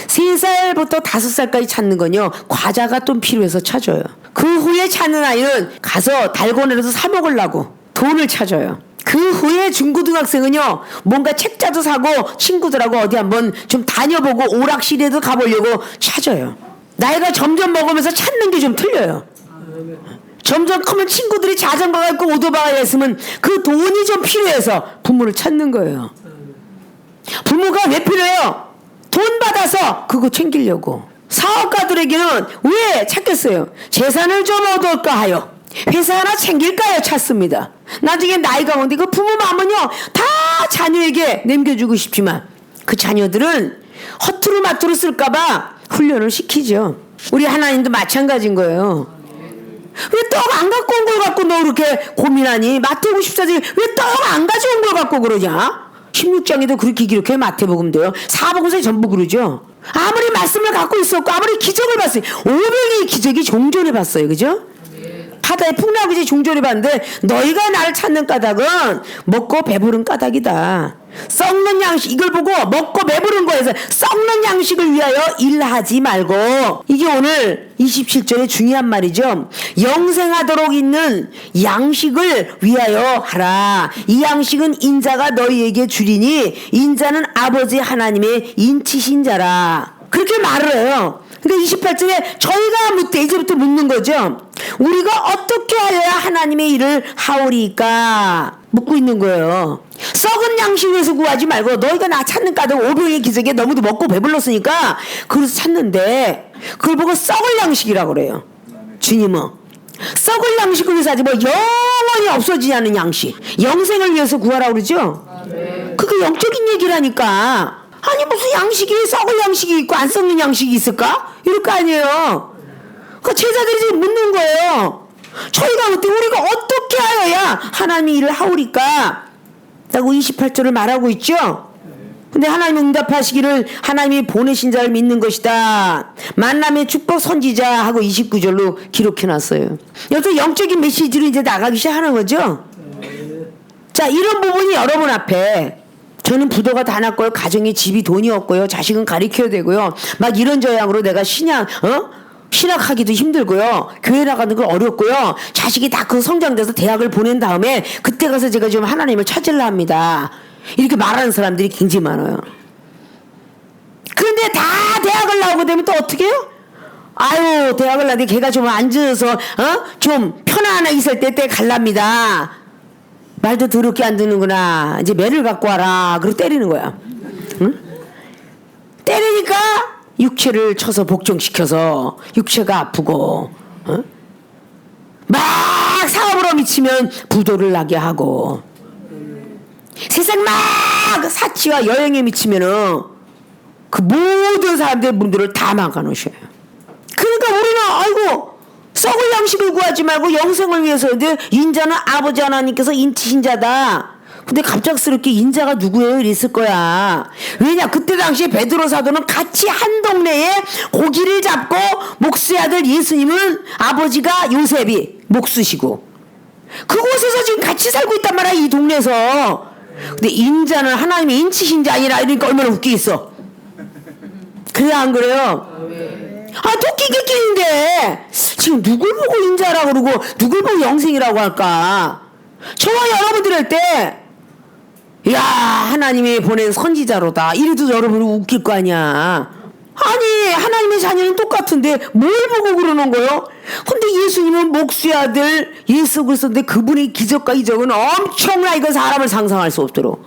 3살부터 5살까지 찾는 건요 과자가 좀 필요해서 찾아요. 그 후에 찾는 아이는 가서 달고나라도 사 먹으려고 돈을 찾아요. 그 후에 중고등학생은요 뭔가 책자도 사고 친구들하고 어디 한번 좀 다녀보고 오락실에도 가보려고 찾아요. 나이가 점점 먹으면서 찾는 게 좀 틀려요. 점점 크면 친구들이 자전거가 있고 오토바이가 있으면 그 돈이 좀 필요해서 부모를 찾는 거예요. 부모가 왜 필요해요? 돈 받아서 그거 챙기려고. 사업가들에게는 왜 찾겠어요? 재산을 좀 얻을까 하여 회사 하나 챙길까요? 찾습니다. 나중에 나이가 오는데 그 부모 마음은요 다 자녀에게 남겨주고 싶지만 그 자녀들은 허투루 마투루 쓸까봐 훈련을 시키죠. 우리 하나님도 마찬가지인 거예요. 왜 떡 안 갖고 온 걸 갖고 너 그렇게 고민하니? 마태복음 14장에 왜 떡 안 가져온 걸 갖고 그러냐? 16장에도 그렇게 기록해. 마태복음도요. 사복음서에 전부 그러죠. 아무리 말씀을 갖고 있었고 아무리 기적을 봤어요. 오병이의 기적이 종전해 봤어요. 그죠? 바다에 풍랑이 종전해 봤는데 너희가 나를 찾는 까닭은 먹고 배부른 까닭이다. 썩는 양식 이걸 보고 먹고 배부른 거에서 썩는 양식을 위하여 일하지 말고 이게 오늘 27절의 중요한 말이죠. 영생하도록 있는 양식을 위하여 하라. 이 양식은 인자가 너희에게 주리니 인자는 아버지 하나님의 인치신 자라. 그렇게 말을 해요. 그러니까 28절에 저희가 묻되 이제부터 묻는 거죠. 우리가 어떻게 하여야 하나님의 일을 하오리까 묻고 있는 거예요. 썩은 양식에서 구하지 말고 너희가 나 찾는 까닭 오병이의 기적에 너무도 먹고 배불렀으니까 그래서 찾는데 그걸 보고 썩을 양식이라고 그래요. 주님은 썩을 양식을 위해서 하지 뭐 영원히 없어지지 않은 양식 영생을 위해서 구하라고 그러죠. 그게 영적인 얘기라니까. 아니 무슨 양식이 썩을 양식이 있고 안 썩는 양식이 있을까? 이럴 거 아니에요. 그 제자들이 지금 묻는 거예요. 저희가 어때 우리가 어떻게 하여야 하나님의 일을 하오리까? 라고 28절을 말하고 있죠. 근데 하나님이 응답하시기를 하나님이 보내신 자를 믿는 것이다. 만남의 축복 선지자 하고 29절로 기록해놨어요. 여기서 영적인 메시지로 이제 나가기 시작하는 거죠. 자, 이런 부분이 여러분 앞에 저는 부도가 다 났고요. 가정에 집이 돈이 없고요. 자식은 가르쳐야 되고요. 막 이런 저양으로 내가 신학하기도 힘들고요. 교회 나가는 거 어렵고요. 자식이 다 그 성장돼서 대학을 보낸 다음에 그때 가서 제가 좀 하나님을 찾으려 합니다. 이렇게 말하는 사람들이 굉장히 많아요. 그런데 다 대학을 나오게 되면 또 어떻게 해요? 아유, 대학을 나는데 걔가 좀 앉아서 좀 편안하게 있을 때 갈랍니다. 말도 더럽게 안 듣는구나. 이제 매를 갖고 와라. 그러고 때리는 거야. 때리니까 육체를 쳐서 복종시켜서 육체가 아프고 막 사업으로 미치면 부도를 나게 하고 세상 막 사치와 여행에 미치면은 그 모든 사람들을 다 막아놓으셔요. 그러니까 우리는 아이고 썩을 양식을 구하지 말고 영생을 위해서. 근데 인자는 아버지 하나님께서 인치신자다. 근데 갑작스럽게 인자가 누구예요? 이랬을 거야. 왜냐? 그때 당시에 베드로 사도는 같이 한 동네에 고기를 잡고 목수의 아들 예수님은 아버지가 요셉이 목수시고 그곳에서 지금 같이 살고 있단 말이야, 이 동네에서. 근데 인자는 하나님의 인치신 자 아니라 이러니까 얼마나 웃기겠어. 그래 안 그래요? 아, 토끼끼끼인데 지금 누굴 보고 인자라고 그러고 누굴 보고 영생이라고 할까? 저와 여러분들 할 때 야, 하나님이 보낸 선지자로다 이래도 여러분이 웃길 거 아니야. 아니, 하나님의 자녀는 똑같은데 뭘 보고 그러는 거요? 근데 예수님은 목수의 아들 예수 그리스도인데 그분의 기적과 이적은 엄청나. 이건 사람을 상상할 수 없도록.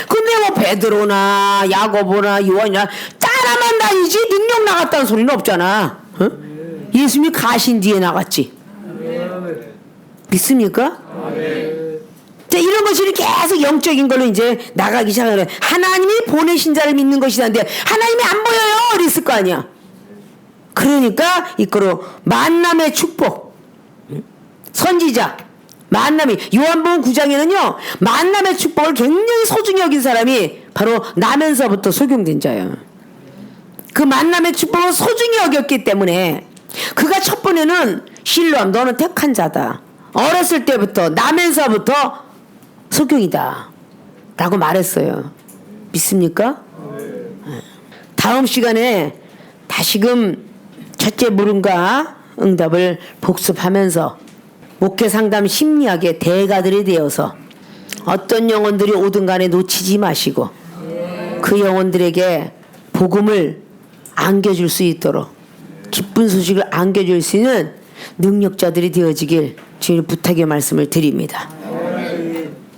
근데 뭐 베드로나 야고보나 요한이나 따라만 다니지 능력 나갔다는 소리는 없잖아. 어? 예수님이 가신 뒤에 나갔지. 믿습니까? 자, 이런 것이 계속 영적인 걸로 이제 나가기 시작하는 거예요. 하나님이 보내신 자를 믿는 것이라는데 하나님이 안 보여요. 그랬을 거 아니야. 그러니까 이거로 만남의 축복, 선지자 만남이 요한복음 9장에는요 만남의 축복을 굉장히 소중히 여긴 사람이 바로 나면서부터 소경된 자예요. 그 만남의 축복을 소중히 여겼기 때문에 그가 첫 번에는 실로암 너는 택한 자다. 어렸을 때부터 나면서부터 소경이다 라고 말했어요. 믿습니까? 다음 시간에 다시금 첫째 물음과 응답을 복습하면서 목회 상담 심리학의 대가들이 되어서 어떤 영혼들이 오든 간에 놓치지 마시고 그 영혼들에게 복음을 안겨줄 수 있도록 기쁜 소식을 안겨줄 수 있는 능력자들이 되어지길 주님 부탁의 말씀을 드립니다.